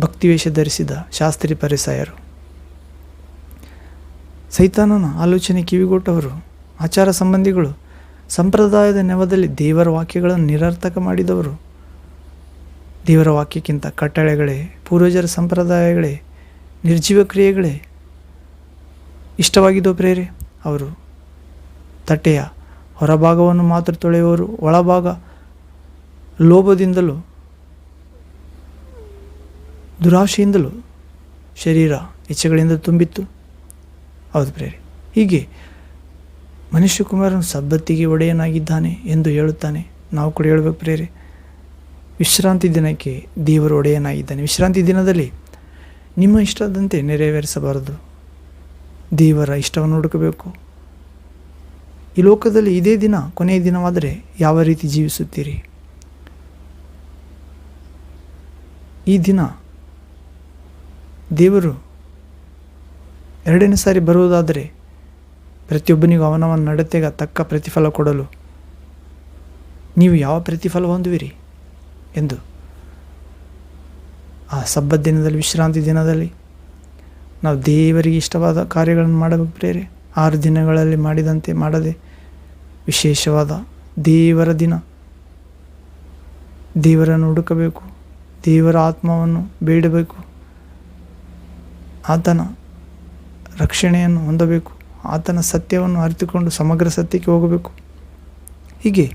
ಭಕ್ತಿವೇಷ ಧರಿಸಿದ ಶಾಸ್ತ್ರಿ ಫರಿಸಾಯರು, ಸೈತಾನನ ಆಲೋಚನೆ ಕಿವಿಗೊಟ್ಟವರು, ಆಚಾರ ಸಂಬಂಧಿಗಳು, ಸಂಪ್ರದಾಯದ ನೆವದಲ್ಲಿ ದೇವರ ವಾಕ್ಯಗಳನ್ನು ನಿರರ್ಥಕ ಮಾಡಿದವರು, ದೇವರ ವಾಕ್ಯಕ್ಕಿಂತ ಕಟ್ಟಳೆಗಳೇ, ಪೂರ್ವಜರ ಸಂಪ್ರದಾಯಗಳೇ, ನಿರ್ಜೀವ ಕ್ರಿಯೆಗಳೇ ಇಷ್ಟವಾಗಿದ್ದವು ಪ್ರೇರೆ. ಅವರು ತಟ್ಟೆಯ ಹೊರಭಾಗವನ್ನು ಮಾತ್ರ ತೊಳೆಯುವವರು, ಒಳಭಾಗ ಲೋಭದಿಂದಲೂ ದುರಾಶೆಯಿಂದಲೂ ಶರೀರ ಇಚ್ಛೆಗಳಿಂದ ತುಂಬಿತ್ತು. ಹೌದು ಪ್ರೇರೆ. ಹೀಗೆ ಮನುಷ್ಯಕುಮಾರನು ಸಬ್ಬತ್ತಿಗೆ ಒಡೆಯನಾಗಿದ್ದಾನೆ ಎಂದು ಹೇಳುತ್ತಾನೆ. ನಾವು ಕೂಡ ಹೇಳಬೇಕು ಪ್ರೇರೆ, ವಿಶ್ರಾಂತಿ ದಿನಕ್ಕೆ ದೇವರು ಒಡೆಯನಾಗಿದ್ದಾನೆ. ವಿಶ್ರಾಂತಿ ದಿನದಲ್ಲಿ ನಿಮ್ಮ ಇಷ್ಟದಂತೆ ನೆರವೇರಿಸಬಾರದು, ದೇವರ ಇಷ್ಟವನ್ನು ಹುಡುಕಬೇಕು. ಈ ಲೋಕದಲ್ಲಿ ಇದೇ ದಿನ ಕೊನೆಯ ದಿನವಾದರೆ ಯಾವ ರೀತಿ ಜೀವಿಸುತ್ತೀರಿ? ಈ ದಿನ ದೇವರು ಎರಡನೇ ಸಾರಿ ಬರುವುದಾದರೆ ಪ್ರತಿಯೊಬ್ಬನಿಗೂ ಅವನವನ ನಡತೆಗೆ ತಕ್ಕ ಪ್ರತಿಫಲ ಕೊಡಲು ನೀವು ಯಾವ ಪ್ರತಿಫಲ ಹೊಂದುವಿರಿ ಎಂದು ಆ ಸಬ್ಬತ್ ದಿನದಲ್ಲಿ, ವಿಶ್ರಾಂತಿ ದಿನದಲ್ಲಿ ನಾವು ದೇವರಿಗೆ ಇಷ್ಟವಾದ ಕಾರ್ಯಗಳನ್ನು ಮಾಡಬೇಕು ಪ್ರೇರೆ. 6 ದಿನಗಳಲ್ಲಿ ಮಾಡಿದಂತೆ ಮಾಡದೆ ವಿಶೇಷವಾದ ದೇವರ ದಿನ, ದೇವರನ್ನು ಹುಡುಕಬೇಕು, ದೇವರ ಆತ್ಮವನ್ನು ಬೇಡಬೇಕು, ಆತನ ರಕ್ಷಣೆಯನ್ನು ಹೊಂದಬೇಕು, ಆತನ ಸತ್ಯವನ್ನು ಅರಿತುಕೊಂಡು ಸಮಗ್ರ ಸತ್ಯಕ್ಕೆ ಹೋಗಬೇಕು. ಹೀಗೆ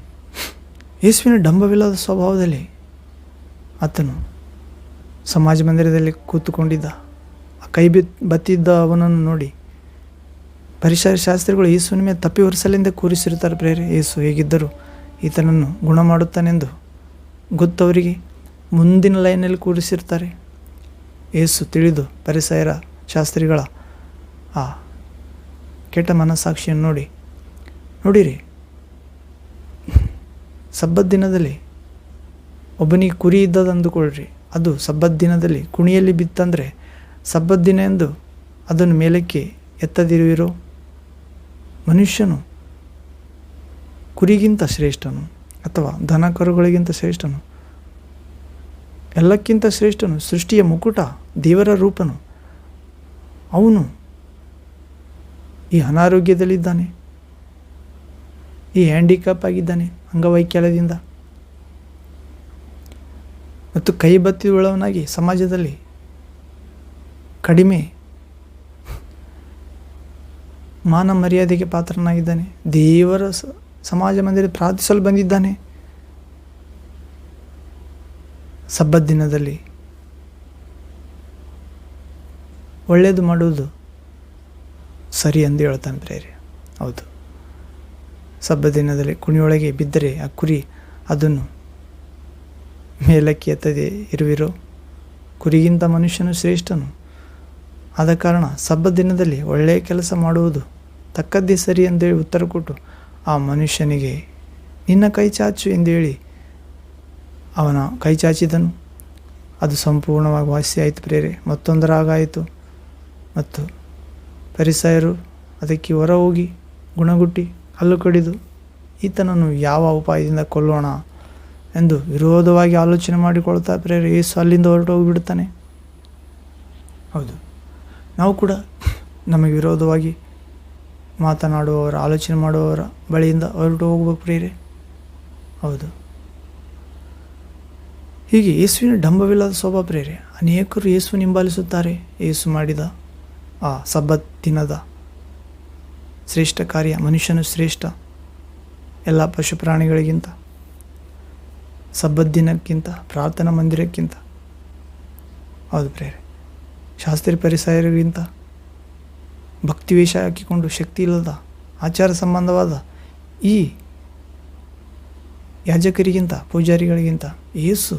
ಯೇಸುವಿನ ಡಂಬವಿಲ್ಲದ ಸ್ವಭಾವದಲ್ಲಿ ಆತನು ಸಮಾಜ ಮಂದಿರದಲ್ಲಿ ಕೂತುಕೊಂಡಿದ್ದ, ಕೈ ಬತ್ತಿದ್ದ ಅವನನ್ನು ನೋಡಿ ಪರಿಸರ ಶಾಸ್ತ್ರಿಗಳು ಯೇಸುವಿನ ಮೇಲೆ ತಪ್ಪಿ ಹೊರಿಸಲೆಂದೇ ಕೂರಿಸಿರುತ್ತಾರೆ ಪ್ರೇರೆ. ಯೇಸು ಹೇಗಿದ್ದರೂ ಈತನನ್ನು ಗುಣ ಮಾಡುತ್ತಾನೆಂದು ಗೊತ್ತವರಿಗೆ ಮುಂದಿನ ಲೈನಲ್ಲಿ ಕೂರಿಸಿರ್ತಾರೆ. ಯೇಸು ತಿಳಿದು ಪರಿಸರ ಶಾಸ್ತ್ರಿಗಳ ಆ ಕೆಟ್ಟ ಮನಸ್ಸಾಕ್ಷಿಯನ್ನು ನೋಡಿರಿ, ಸಬ್ಬತ್ ದಿನದಲ್ಲಿ ಒಬ್ಬನಿಗೆ ಕುರಿ ಇದ್ದದ್ದು ಅಂದುಕೊಳ್ಳ್ರಿ, ಅದು ಸಬ್ಬತ್ ದಿನದಲ್ಲಿ ಕುಣಿಯಲ್ಲಿ ಬಿತ್ತಂದರೆ ಸಬ್ಬತ್ ದಿನ ಎಂದು ಅದನ್ನು ಮೇಲಕ್ಕೆ ಎತ್ತದಿರುವಿರೋ? ಮನುಷ್ಯನು ಕುರಿಗಿಂತ ಶ್ರೇಷ್ಠನು ಅಥವಾ ದನ ಕರುಗಳಿಗಿಂತ ಶ್ರೇಷ್ಠನು? ಎಲ್ಲಕ್ಕಿಂತ ಶ್ರೇಷ್ಠನು, ಸೃಷ್ಟಿಯ ಮುಕುಟ, ದೇವರ ರೂಪನು. ಅವನು ಈ ಅನಾರೋಗ್ಯದಲ್ಲಿದ್ದಾನೆ, ಈ ಹ್ಯಾಂಡಿಕ್ಯಾಪ್ ಆಗಿದ್ದಾನೆ ಅಂಗವೈಕಲ್ಯದಿಂದ, ಮತ್ತು ಕೈ ಬತ್ತಿಯುಳ್ಳವನಾಗಿ ಸಮಾಜದಲ್ಲಿ ಕಡಿಮೆ ಮಾನ ಮರ್ಯಾದೆಗೆ ಪಾತ್ರನಾಗಿದ್ದಾನೆ. ದೇವರ ಸಮಾಜ ಮಂದಿರ ಪ್ರಾರ್ಥಿಸಲು ಬಂದಿದ್ದಾನೆ. ಸಬ್ಬತ್ ದಿನದಲ್ಲಿ ಒಳ್ಳೆಯದು ಮಾಡುವುದು ಸರಿ ಎಂದು ಹೇಳ್ತಾನೆ ಪ್ರೇರೆ. ಹೌದು, ಸಬ್ಬತ್ ದಿನದಲ್ಲಿ ಕುಣಿಯೊಳಗೆ ಬಿದ್ದರೆ ಆ ಕುರಿ ಅದನ್ನು ಮೇಲಕ್ಕೆ ಎತ್ತದೇ ಇರುವಿರೋ? ಕುರಿಗಿಂತ ಮನುಷ್ಯನು ಶ್ರೇಷ್ಠನು. ಆದ ಕಾರಣ ಸಬ್ಬತ್ ದಿನದಲ್ಲಿ ಒಳ್ಳೆಯ ಕೆಲಸ ಮಾಡುವುದು ತಕ್ಕದ್ದೇ ಸರಿ ಎಂದೇಳಿ ಉತ್ತರ ಕೊಟ್ಟು ಆ ಮನುಷ್ಯನಿಗೆ ನಿನ್ನ ಕೈ ಚಾಚು ಎಂದು ಹೇಳಿ ಅವನ ಕೈ ಚಾಚಿದನು. ಅದು ಸಂಪೂರ್ಣವಾಗಿ ವಾಸಿಯಾಯಿತು ಪ್ರೇರೆ. ಮತ್ತೊಂದರಾಗಾಯಿತು. ಮತ್ತು ಪರಿಸಯರು ಅದಕ್ಕೆ ಹೊರ ಹೋಗಿ ಗುಣಗುಟ್ಟಿ ಹಲ್ಲು ಕಡಿದು ಈತನನ್ನು ಯಾವ ಉಪಾಯದಿಂದ ಕೊಲ್ಲೋಣ ಎಂದು ವಿರೋಧವಾಗಿ ಆಲೋಚನೆ ಮಾಡಿಕೊಳ್ತಾ ಪ್ರೇರೆ. ಯೇಸು ಅಲ್ಲಿಂದ ಹೊರಟು ಹೋಗಿಬಿಡ್ತಾನೆ. ಹೌದು, ನಾವು ಕೂಡ ನಮಗೆ ವಿರೋಧವಾಗಿ ಮಾತನಾಡುವವರ, ಆಲೋಚನೆ ಮಾಡುವವರ ಬಳಿಯಿಂದ ಹೊರಟು ಹೋಗ್ಬೇಕು ಪ್ರೇರೆ. ಹೌದು, ಹೀಗೆ ಯೇಸುವಿನ ಡಂಬವಿಲ್ಲದ ಸ್ವಭಾವ ಪ್ರೇರೆ. ಅನೇಕರು ಯೇಸುವನ್ನು ಹಿಂಬಾಲಿಸುತ್ತಾರೆ. ಯೇಸು ಮಾಡಿದ ಆ ಸಬ್ಬತ್ ದಿನದ ಶ್ರೇಷ್ಠ ಕಾರ್ಯ, ಮನುಷ್ಯನು ಶ್ರೇಷ್ಠ ಎಲ್ಲ ಪಶು ಪ್ರಾಣಿಗಳಿಗಿಂತ, ಸಬ್ಬತ್ ದಿನಕ್ಕಿಂತ, ಪ್ರಾರ್ಥನಾ ಮಂದಿರಕ್ಕಿಂತ. ಹೌದು ಪ್ರೇರೆ, ಶಾಸ್ತ್ರೀಯ ಪರಿಸರಗಿಂತ, ಭಕ್ತಿವೇಷ ಹಾಕಿಕೊಂಡು ಶಕ್ತಿ ಇಲ್ಲದ ಆಚಾರ ಸಂಬಂಧವಾದ ಈ ಯಾಜಕರಿಗಿಂತ, ಪೂಜಾರಿಗಳಿಗಿಂತ ಯೇಸು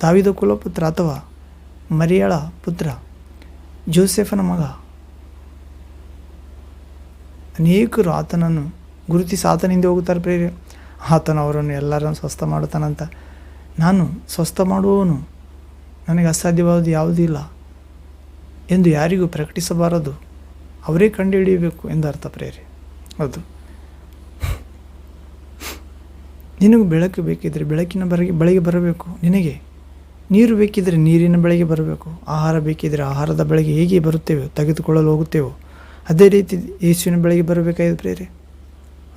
ದಾವೀದ ಕುಲಪುತ್ರ ಅಥವಾ ಮರಿಯಳ ಪುತ್ರ, ಜೋಸೆಫನ ಮಗ. ಅನೇಕರು ಆತನನ್ನು ಗುರುತಿಸಿ ಆತನಿಂದ ಹೋಗುತ್ತಾರೆ ಪ್ರೇರೆ. ಆತನು ಅವರನ್ನು ಎಲ್ಲರನ್ನು ಸ್ವಸ್ಥ ಮಾಡುತ್ತಾನಂತ. ನಾನು ಸ್ವಸ್ಥ ಮಾಡುವವನು, ನನಗೆ ಅಸಾಧ್ಯವಾದುದು ಯಾವುದೂ ಇಲ್ಲ ಎಂದು ಯಾರಿಗೂ ಪ್ರಕಟಿಸಬಾರದು ಅವರೇ ಕಂಡುಹಿಡಿಯಬೇಕು ಎಂದರ್ಥ ಪ್ರೇರೆ. ಹೌದು, ನಿನಗೂ ಬೆಳಕು ಬೇಕಿದ್ದರೆ ಬೆಳಕಿನ ಬಳಿಗೆ ಬರಬೇಕು, ನಿನಗೆ ನೀರು ಬೇಕಿದ್ದರೆ ನೀರಿನ ಬಳಿಗೆ ಬರಬೇಕು, ಆಹಾರ ಬೇಕಿದ್ದರೆ ಆಹಾರದ ಬಳಿಗೆ ಹೇಗೆ ಬರುತ್ತೇವೆ ತೆಗೆದುಕೊಳ್ಳಲು ಹೋಗುತ್ತೇವೋ ಅದೇ ರೀತಿ ಯೇಸುವಿನ ಬಳಿಗೆ ಬರಬೇಕಾಗಿದೆ ಪ್ರೇರೆ.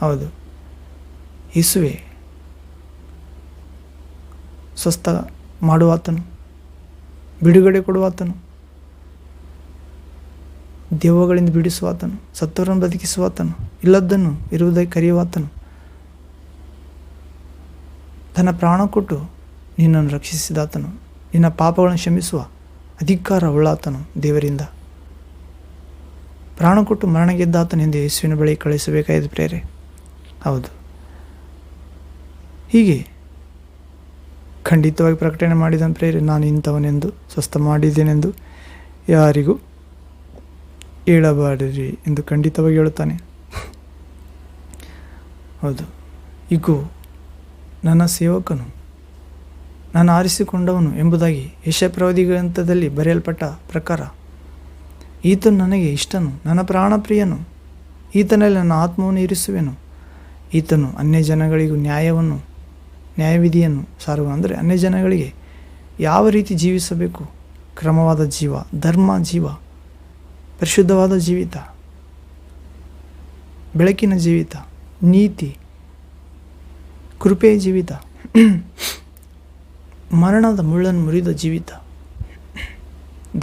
ಹೌದು, ಯೇಸುವೆ ಸ್ವಸ್ಥ ಮಾಡುವಾತನು, ಬಿಡುಗಡೆ ಕೊಡುವಾತನು, ದೆವ್ವಗಳಿಂದ ಬಿಡಿಸುವಾತನು, ಸತ್ತವರನ್ನು ಬದುಕಿಸುವಾತನು, ಇಲ್ಲದ್ದನ್ನು ಇರುವುದಕ್ಕೆ ಕರೆಯುವಾತನು, ತನ್ನ ಪ್ರಾಣ ಕೊಟ್ಟು ನಿನ್ನನ್ನು ರಕ್ಷಿಸಿದಾತನು, ನಿನ್ನ ಪಾಪಗಳನ್ನು ಕ್ಷಮಿಸುವ ಅಧಿಕಾರ ಉಳ್ಳಾತನು ದೇವರಿಂದ. ಪ್ರಾಣ ಕೊಟ್ಟು ಮರಣ ಗೆದ್ದಾತನೆಂದು ಯೇಸುವಿನ ಬಳಿ ಕಳಿಸಬೇಕಾಗಿದೆ ಪ್ರೇರೆ. ಹೌದು, ಹೀಗೆ ಖಂಡಿತವಾಗಿ ಪ್ರಕಟಣೆ ಮಾಡಿದ ಪ್ರೇರೆ, ನಾನು ಇಂಥವನೆಂದು ಸ್ವಸ್ಥ ಮಾಡಿದ್ದೇನೆಂದು ಯಾರಿಗೂ ಹೇಳಬಾಡಿರಿ ಎಂದು ಖಂಡಿತವಾಗಿ ಹೇಳುತ್ತಾನೆ. ಹೌದು, ಇಗೋ ನನ್ನ ಸೇವಕನು, ನಾನು ಆರಿಸಿಕೊಂಡವನು ಎಂಬುದಾಗಿ ಯೆಶಾಯ ಗ್ರಂಥದಲ್ಲಿ ಬರೆಯಲ್ಪಟ್ಟ ಪ್ರಕಾರ ಈತನು ನನಗೆ ಇಷ್ಟನು, ನನ್ನ ಪ್ರಾಣಪ್ರಿಯನು, ಈತನಲ್ಲಿ ನನ್ನ ಆತ್ಮವನ್ನು ಇರಿಸುವೆನು. ಈತನು ಅನ್ಯ ಜನಗಳಿಗೂ ನ್ಯಾಯವಿಧಿಯನ್ನು ಸಾರುವ, ಅಂದರೆ ಅನ್ಯ ಜನಗಳಿಗೆ ಯಾವ ರೀತಿ ಜೀವಿಸಬೇಕು, ಕ್ರಮವಾದ ಜೀವ, ಧರ್ಮ ಜೀವ, ಪರಿಶುದ್ಧವಾದ ಜೀವಿತ, ಬೆಳಕಿನ ಜೀವಿತ, ನೀತಿ, ಕೃಪೆಯ ಜೀವಿತ, ಮರಣದ ಮುಳ್ಳನ್ನು ಮುರಿದ ಜೀವಿತ,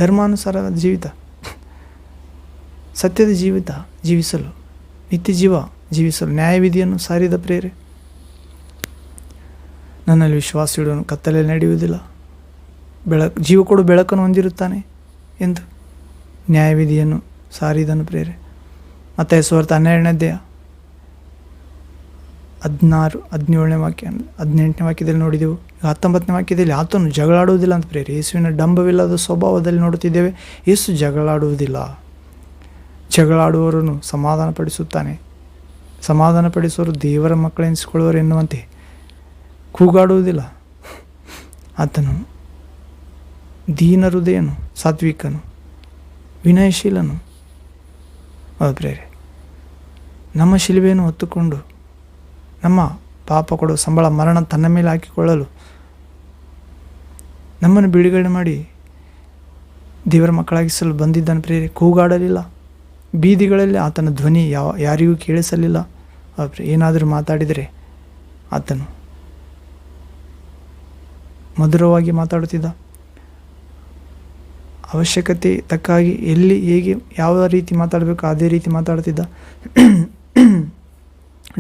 ಧರ್ಮಾನುಸಾರದ ಜೀವಿತ, ಸತ್ಯದ ಜೀವಿತ ಜೀವಿಸಲು, ನಿತ್ಯ ಜೀವ ಜೀವಿಸಲು ನ್ಯಾಯವಿಧಿಯನ್ನು ಸಾರಿದ ಪ್ರೇರೆ. ನನ್ನಲ್ಲಿ ವಿಶ್ವಾಸ ಇಡುವನು ಕತ್ತಲೆಯಲ್ಲಿ ನಡೆಯುವುದಿಲ್ಲ, ಜೀವ ಕೊಡು ಬೆಳಕನ್ನು ಹೊಂದಿರುತ್ತಾನೆ ಎಂದು ನ್ಯಾಯವಿಧಿಯನ್ನು ಸಾರಿದನು ಪ್ರೇರೆ. ಮತ್ತಾಯ ಸುವಾರ್ತೆ 12ನೇ ಅಧ್ಯಾಯ 16, 17ನೇ ವಾಕ್ಯ, 18ನೇ ವಾಕ್ಯದಲ್ಲಿ ನೋಡಿದೆವು. 19ನೇ ವಾಕ್ಯದಲ್ಲಿ ಆತನು ಜಗಳಾಡುವುದಿಲ್ಲ ಅಂತ ಪ್ರೇರೆ. ಯೇಸುವಿನ ಡಂಬವಿಲ್ಲದ ಸ್ವಭಾವದಲ್ಲಿ ನೋಡುತ್ತಿದ್ದೇವೆ. ಯೇಸು ಜಗಳಾಡುವುದಿಲ್ಲ, ಜಗಳಾಡುವವರನ್ನು ಸಮಾಧಾನಪಡಿಸುತ್ತಾನೆ. ಸಮಾಧಾನಪಡಿಸುವವರು ದೇವರ ಮಕ್ಕಳೆನಿಸಿಕೊಳ್ಳುವರು ಎನ್ನುವಂತೆ ಕೂಗಾಡುವುದಿಲ್ಲ. ಆತನು ದೀನ ಹೃದಯನು, ಸಾತ್ವಿಕನು, ವಿನಯಶೀಲನು. ಹೌದು ಪ್ರೇರೆ, ನಮ್ಮ ಶಿಲುಬೆಯನ್ನು ಹೊತ್ತುಕೊಂಡು ನಮ್ಮ ಪಾಪ ಕೊಡುವ ಸಂಬಳ ಮರಣ ತನ್ನ ಮೇಲೆ ಹಾಕಿಕೊಳ್ಳಲು ನಮ್ಮನ್ನು ಬಿಡುಗಡೆ ಮಾಡಿ ದೇವರ ಮಕ್ಕಳಾಗಿಸಲು ಬಂದಿದ್ದನು ಪ್ರೇರೆ. ಕೂಗಾಡಲಿಲ್ಲ, ಬೀದಿಗಳಲ್ಲಿ ಆತನ ಧ್ವನಿ ಯಾರಿಗೂ ಕೇಳಿಸಲಿಲ್ಲ. ಏನಾದರೂ ಮಾತಾಡಿದರೆ ಆತನು ಮಧುರವಾಗಿ ಮಾತಾಡುತ್ತಿದ್ದ. ಅವಶ್ಯಕತೆ ತಕ್ಕಾಗಿ ಎಲ್ಲಿ ಹೇಗೆ ಯಾವ ರೀತಿ ಮಾತಾಡಬೇಕು ಅದೇ ರೀತಿ ಮಾತಾಡ್ತಿದ್ದ.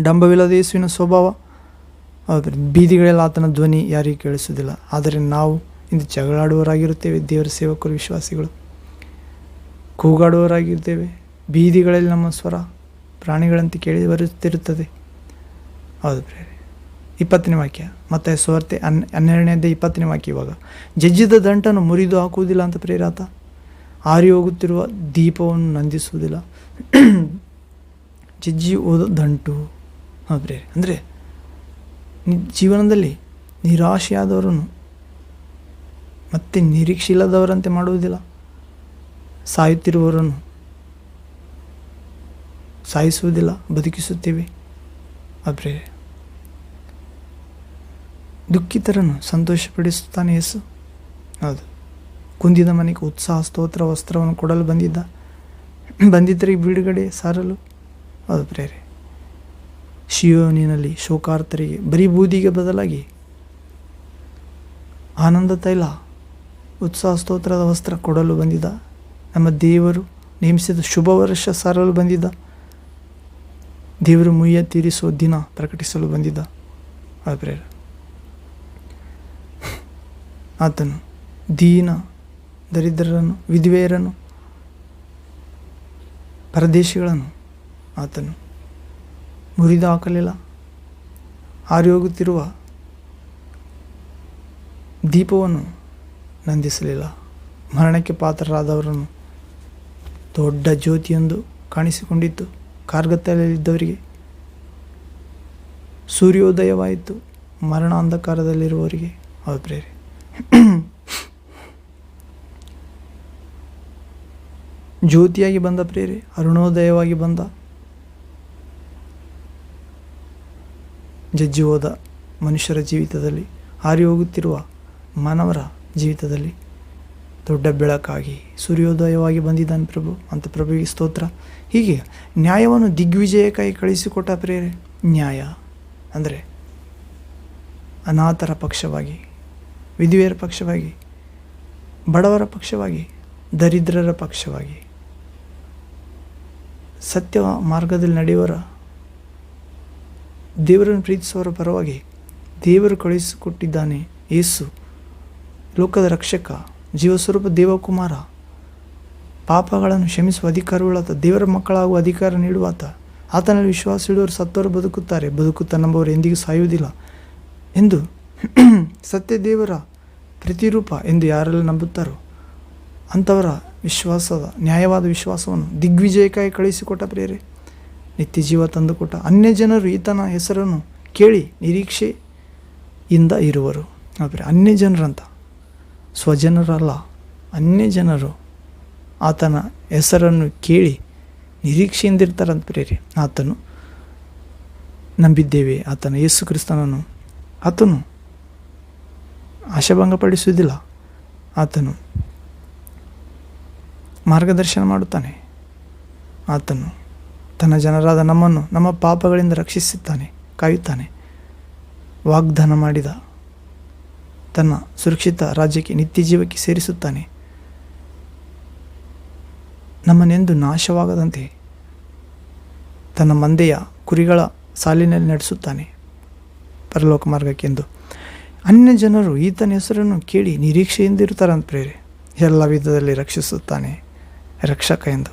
ಡಂಬವಿಲ್ಲದ ಯೇಸುವಿನ ಸ್ವಭಾವ. ಹೌದು, ಬೀದಿಗಳಲ್ಲಿ ಆತನ ಧ್ವನಿ ಯಾರಿಗೂ ಕೇಳಿಸುವುದಿಲ್ಲ. ಆದರೆ ನಾವು ಇಂದು ಜಗಳಾಡುವವರಾಗಿರುತ್ತೇವೆ, ದೇವರ ಸೇವಕರು, ವಿಶ್ವಾಸಿಗಳು ಕೂಗಾಡುವವರಾಗಿರ್ತೇವೆ. ಬೀದಿಗಳಲ್ಲಿ ನಮ್ಮ ಸ್ವರ ಪ್ರಾಣಿಗಳಂತೆ ಕೇಳಿ ಬರುತ್ತಿರುತ್ತದೆ. ಹೌದು ಪ್ರೇರೆ. 20ನೇ ವಾಕ್ಯ, ಮತ್ತಾಯ ಸುವಾರ್ತೆ 12ನೇ ಅಧ್ಯಾಯ 20ನೇ ವಾಕ್ಯ. ಇವಾಗ ಜಜ್ಜಿದ ದಂಟನ್ನು ಮುರಿದು ಹಾಕುವುದಿಲ್ಲ ಅಂತ ಪ್ರೇರಾತ. ಆರಿ ಹೋಗುತ್ತಿರುವ ದೀಪವನ್ನು ನಂದಿಸುವುದಿಲ್ಲ. ಜಜ್ಜಿ ಹೋದ ದಂಟು. ಹೌದು ಪ್ರೇರೆ, ಅಂದರೆ ಜೀವನದಲ್ಲಿ ನಿರಾಶೆಯಾದವರನ್ನು ಮತ್ತೆ ನಿರೀಕ್ಷೆ ಇಲ್ಲದವರಂತೆ ಮಾಡುವುದಿಲ್ಲ. ಸಾಯುತ್ತಿರುವವರನ್ನು ಸಾಯಿಸುವುದಿಲ್ಲ, ಬದುಕಿಸುತ್ತೇವೆ. ಆದರೆ ದುಃಖಿತರನ್ನು ಸಂತೋಷಪಡಿಸುತ್ತಾನೆ ಯೇಸು. ಹೌದು, ಕುಂದಿದ ಮನೆಗೆ ಉತ್ಸಾಹ ಸ್ತೋತ್ರ ವಸ್ತ್ರವನ್ನು ಕೊಡಲು ಬಂದಿದ್ದರಿಗೆ ಬಿಡುಗಡೆ ಸಾರಲು. ಹೌದು ಪ್ರೇರೆ, ಶಿಯೋನಿನಲ್ಲಿ ಶೋಕಾರ್ತರಿಗೆ ಬರೀ ಬೂದಿಗೆ ಬದಲಾಗಿ ಆನಂದ ತೈಲ, ಉತ್ಸಾಹ ಸ್ತೋತ್ರದ ವಸ್ತ್ರ ಕೊಡಲು ಬಂದಿದ್ದ. ನಮ್ಮ ದೇವರು ನೇಮಿಸಿದ ಶುಭ ವರ್ಷ ಸಾರಲು ಬಂದಿದ್ದ. ದೇವರು ಮುಯ್ಯ ತೀರಿಸುವ ದಿನ ಪ್ರಕಟಿಸಲು ಬಂದಿದ್ದ. ಪ್ರೇರ, ಆತನು ದೀನ ದರಿದ್ರರನ್ನು, ವಿಧವೆಯರನ್ನು, ಪರದೇಶಿಗಳನ್ನು ಆತನು ಮುರಿದು ಹಾಕಲಿಲ್ಲ. ಹಾರಿ ಹೋಗುತ್ತಿರುವ ದೀಪವನ್ನು ನಂದಿಸಲಿಲ್ಲ. ಮರಣಕ್ಕೆ ಪಾತ್ರರಾದವರನ್ನು ದೊಡ್ಡ ಜ್ಯೋತಿಯೊಂದು ಕಾಣಿಸಿಕೊಂಡಿತ್ತು. ಕಾರ್ಗತ್ತಲೆಯಲ್ಲಿದ್ದವರಿಗೆ ಸೂರ್ಯೋದಯವಾಯಿತು, ಮರಣ ಅಂಧಕಾರದಲ್ಲಿರುವವರಿಗೆ. ಹೌದು ಪ್ರೇರೆ, ಜ್ಯೋತಿಯಾಗಿ ಬಂದ ಪ್ರೇರೆ, ಅರುಣೋದಯವಾಗಿ ಬಂದ, ಜಜ್ಜಿ ಹೋದ ಮನುಷ್ಯರ ಜೀವಿತದಲ್ಲಿ, ಹಾರಿ ಹೋಗುತ್ತಿರುವ ಮಾನವರ ಜೀವಿತದಲ್ಲಿ ದೊಡ್ಡ ಬೆಳಕಾಗಿ ಸೂರ್ಯೋದಯವಾಗಿ ಬಂದಿದ್ದಾನೆ ಪ್ರಭು. ಅಂತ ಪ್ರಭುವಿಗೆ ಸ್ತೋತ್ರ. ಹೀಗೆ ನ್ಯಾಯವನ್ನು ದಿಗ್ವಿಜಯಕ್ಕಾಗಿ ಕಳಿಸಿಕೊಟ್ಟ ಪ್ರೇರೆ. ನ್ಯಾಯ ಅಂದರೆ ಅನಾಥರ ಪಕ್ಷವಾಗಿ, ವಿಧವೆಯರ ಪಕ್ಷವಾಗಿ, ಬಡವರ ಪಕ್ಷವಾಗಿ, ದರಿದ್ರರ ಪಕ್ಷವಾಗಿ, ಸತ್ಯ ಮಾರ್ಗದಲ್ಲಿ ನಡೆಯುವರ, ದೇವರನ್ನು ಪ್ರೀತಿಸುವವರ ಪರವಾಗಿ ದೇವರು ಕಳುಹಿಸಿಕೊಟ್ಟಿದ್ದಾನೆ. ಯೇಸು ಲೋಕದ ರಕ್ಷಕ, ಜೀವಸ್ವರೂಪ ದೇವಕುಮಾರ, ಪಾಪಗಳನ್ನು ಕ್ಷಮಿಸುವ ಅಧಿಕಾರವುಳ್ಳಾತ, ದೇವರ ಮಕ್ಕಳಾಗುವ ಅಧಿಕಾರ ನೀಡುವಾತ. ಆತನಲ್ಲಿ ವಿಶ್ವಾಸ ಇಡುವವರು ಸತ್ತವರು ಬದುಕುತ್ತಾರೆ, ಬದುಕುತ್ತಾ ನಂಬುವವರು ಎಂದಿಗೂ ಸಾಯುವುದಿಲ್ಲ ಎಂದು ಸತ್ಯ ದೇವರ ಪ್ರತಿರೂಪ ಎಂದು ಯಾರೆಲ್ಲ ನಂಬುತ್ತಾರೋ ಅಂಥವರ ವಿಶ್ವಾಸದ, ನ್ಯಾಯವಾದ ವಿಶ್ವಾಸವನ್ನು ದಿಗ್ವಿಜಯಕ್ಕಾಗಿ ಕಳಿಸಿಕೊಟ್ಟ ಪ್ರೇರೆ. ನಿತ್ಯ ಜೀವ ತಂದುಕೊಟ್ಟ. ಅನ್ಯ ಜನರು ಈತನ ಹೆಸರನ್ನು ಕೇಳಿ ನಿರೀಕ್ಷೆಯಿಂದ ಇರುವರು. ಅನ್ಯ ಜನರಂತ, ಸ್ವಜನರಲ್ಲ, ಅನ್ಯ ಜನರು ಆತನ ಹೆಸರನ್ನು ಕೇಳಿ ನಿರೀಕ್ಷೆಯಿಂದಿರ್ತಾರಂತ ಪ್ರೇರೆ. ಆತನು ನಂಬಿದ್ದೇವೆ, ಆತನ ಯೇಸು ಕ್ರಿಸ್ತನನ್ನು ಆತನು ಆಶಾಭಂಗಪಡಿಸುವುದಿಲ್ಲ. ಆತನು ಮಾರ್ಗದರ್ಶನ ಮಾಡುತ್ತಾನೆ. ಆತನು ತನ್ನ ಜನರಾದ ನಮ್ಮನ್ನು ನಮ್ಮ ಪಾಪಗಳಿಂದ ರಕ್ಷಿಸುತ್ತಾನೆ, ಕಾಯುತ್ತಾನೆ. ವಾಗ್ದಾನ ಮಾಡಿದ ತನ್ನ ಸುರಕ್ಷಿತ ರಾಜ್ಯಕ್ಕೆ, ನಿತ್ಯ ಜೀವಕ್ಕೆ ಸೇರಿಸುತ್ತಾನೆ. ನಮ್ಮನ್ನೆಂದು ನಾಶವಾಗದಂತೆ ತನ್ನ ಮಂದೆಯ ಕುರಿಗಳ ಸಾಲಿನಲ್ಲಿ ನಡೆಸುತ್ತಾನೆ ಪರಲೋಕ ಮಾರ್ಗಕ್ಕೆಂದು. ಅನ್ಯ ಜನರು ಈತನ ಹೆಸರನ್ನು ಕೇಳಿ ನಿರೀಕ್ಷೆಯಿಂದಿರುತ್ತಾರಂತ ಪ್ರೇರೆ. ಎಲ್ಲ ವಿಧದಲ್ಲಿ ರಕ್ಷಿಸುತ್ತಾನೆ ರಕ್ಷಕ ಎಂದು.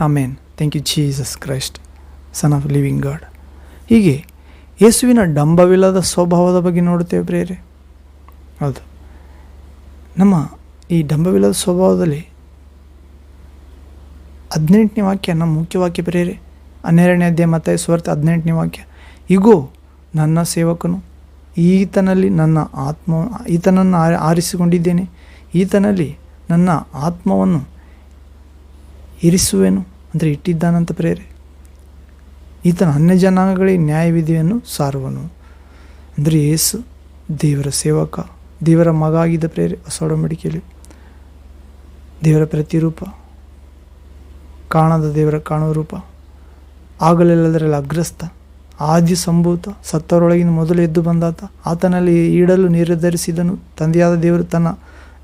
Amen. Thank you Jesus Christ, son of living God. ಹೀಗೆ ಯೇಸುವಿನ ಡಂಬವಿಲ್ಲದ ಸ್ವಭಾವದ ಬಗ್ಗೆ ನೋಡುತ್ತೇವೆ ಪ್ರೇರೆ. ಹೌದು, ನಮ್ಮ ಈ ಡಂಬವಿಲ್ಲದ ಸ್ವಭಾವದಲ್ಲಿ 18ನೇ ವಾಕ್ಯ ನಮ್ಮ ಮುಖ್ಯ ವಾಕ್ಯ ಪ್ರೇರೆ. 12ನೇ ಅಧ್ಯಾಯ ಮತ್ತಾಯ ಸುವಾರ್ತೆ 18ನೇ ವಾಕ್ಯ. ಇಗೋ ನನ್ನ ಸೇವಕನು, ಈತನನ್ನು ಆರಿಸಿಕೊಂಡಿದ್ದೇನೆ, ಈತನಲ್ಲಿ ನನ್ನ ಆತ್ಮವನ್ನು ಇರಿಸುವೆನು ಅಂದರೆ ಇಟ್ಟಿದ್ದಾನಂತ ಪ್ರೇರೆ. ಈತನ ಅನ್ಯ ಜನಾಂಗಗಳಿಗೆ ನ್ಯಾಯವಿಧಿಯನ್ನು ಸಾರುವನು ಅಂದರೆ ಯೇಸು ದೇವರ ಸೇವಕ, ದೇವರ ಮಗ ಆಗಿದ್ದ ಪ್ರೇರೆ. ಹೊಸ ಒಡಂಬಡಿಕೆಯಲ್ಲಿ ದೇವರ ಪ್ರತಿರೂಪ, ಕಾಣದ ದೇವರ ಕಾಣುವ ರೂಪ, ಆಗಲೆಲ್ಲದರಲ್ಲಿ ಅಗ್ರಸ್ತ, ಆದಿ ಸಂಭೂತ, ಸತ್ತವರೊಳಗಿನ ಮೊದಲು ಎದ್ದು ಬಂದಾತ, ಆತನಲ್ಲಿ ಈಡಲು ನಿರ್ಧರಿಸಿದನು. ತಂದೆಯಾದ ದೇವರು ತನ್ನ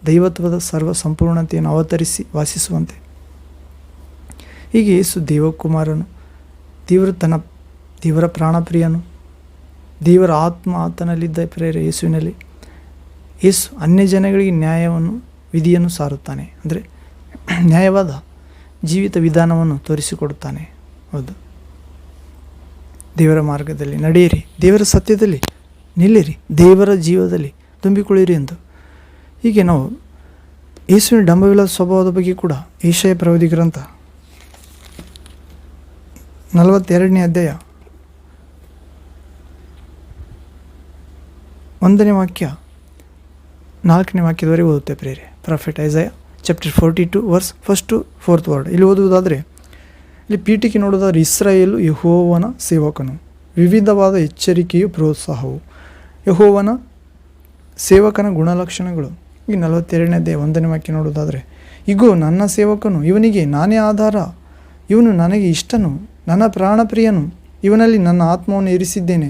ದೈವತ್ವದ ಸರ್ವ ಸಂಪೂರ್ಣತೆಯನ್ನು ಅವತರಿಸಿ ವಾಸಿಸುವಂತೆ. ಹೀಗೆ ಯೇಸು ದೇವಕುಮಾರನು, ದೇವರ ಪ್ರಾಣಪ್ರಿಯನು, ದೇವರ ಆತ್ಮ ಆತನಲ್ಲಿದ್ದ ಪ್ರೇರೆ ಯೇಸುವಿನಲ್ಲಿ. ಯೇಸು ಅನ್ಯ ಜನಗಳಿಗೆ ನ್ಯಾಯವನ್ನು, ವಿಧಿಯನ್ನು ಸಾರುತ್ತಾನೆ ಅಂದರೆ ನ್ಯಾಯವಾದ ಜೀವಿತ ವಿಧಾನವನ್ನು ತೋರಿಸಿಕೊಡುತ್ತಾನೆ. ಹೌದು, ದೇವರ ಮಾರ್ಗದಲ್ಲಿ ನಡೆಯಿರಿ, ದೇವರ ಸತ್ಯದಲ್ಲಿ ನಿಲ್ಲಿರಿ, ದೇವರ ಜೀವದಲ್ಲಿ ತುಂಬಿಕೊಳ್ಳಿರಿ ಎಂದು. ಹೀಗೆ ನಾವು ಯೇಸುವಿನ ಡಂಬವಿಲ್ಲದ ಸ್ವಭಾವದ ಬಗ್ಗೆ ಕೂಡ ಯೆಶಾಯ ಪ್ರವಾದಿ ಗ್ರಂಥ 42ನೇ ಅಧ್ಯಾಯ 1ನೇ ವಾಕ್ಯ 4ನೇ ವಾಕ್ಯದವರೆಗೆ ಓದುತ್ತೆ ಪ್ರೇರೆ. Prophet Isaiah chapter 42 verse 1 to 4th word. ಇಲ್ಲಿ ಓದುವುದಾದರೆ, ಇಲ್ಲಿ ಪೀಠಿಕೆ ನೋಡೋದಾದ್ರೆ, ಇಸ್ರಾಯೇಲು ಯೆಹೋವನ ಸೇವಕನು, ವಿವಿಧವಾದ ಎಚ್ಚರಿಕೆಯು ಪ್ರೋತ್ಸಾಹವು, ಯೆಹೋವನ ಸೇವಕನ ಗುಣಲಕ್ಷಣಗಳು. ಈ 42ನೇ ಅಧ್ಯಾಯ 1ನೇ ವಾಕ್ಯ ನೋಡೋದಾದರೆ, ಇಗೋ ನನ್ನ ಸೇವಕನು, ಇವನಿಗೆ ನಾನೇ ಆಧಾರ, ಇವನು ನನಗೆ ಇಷ್ಟನು, ನನ್ನ ಪ್ರಾಣಪ್ರಿಯನು, ಇವನಲ್ಲಿ ನನ್ನ ಆತ್ಮವನ್ನು ಇರಿಸಿದ್ದೇನೆ,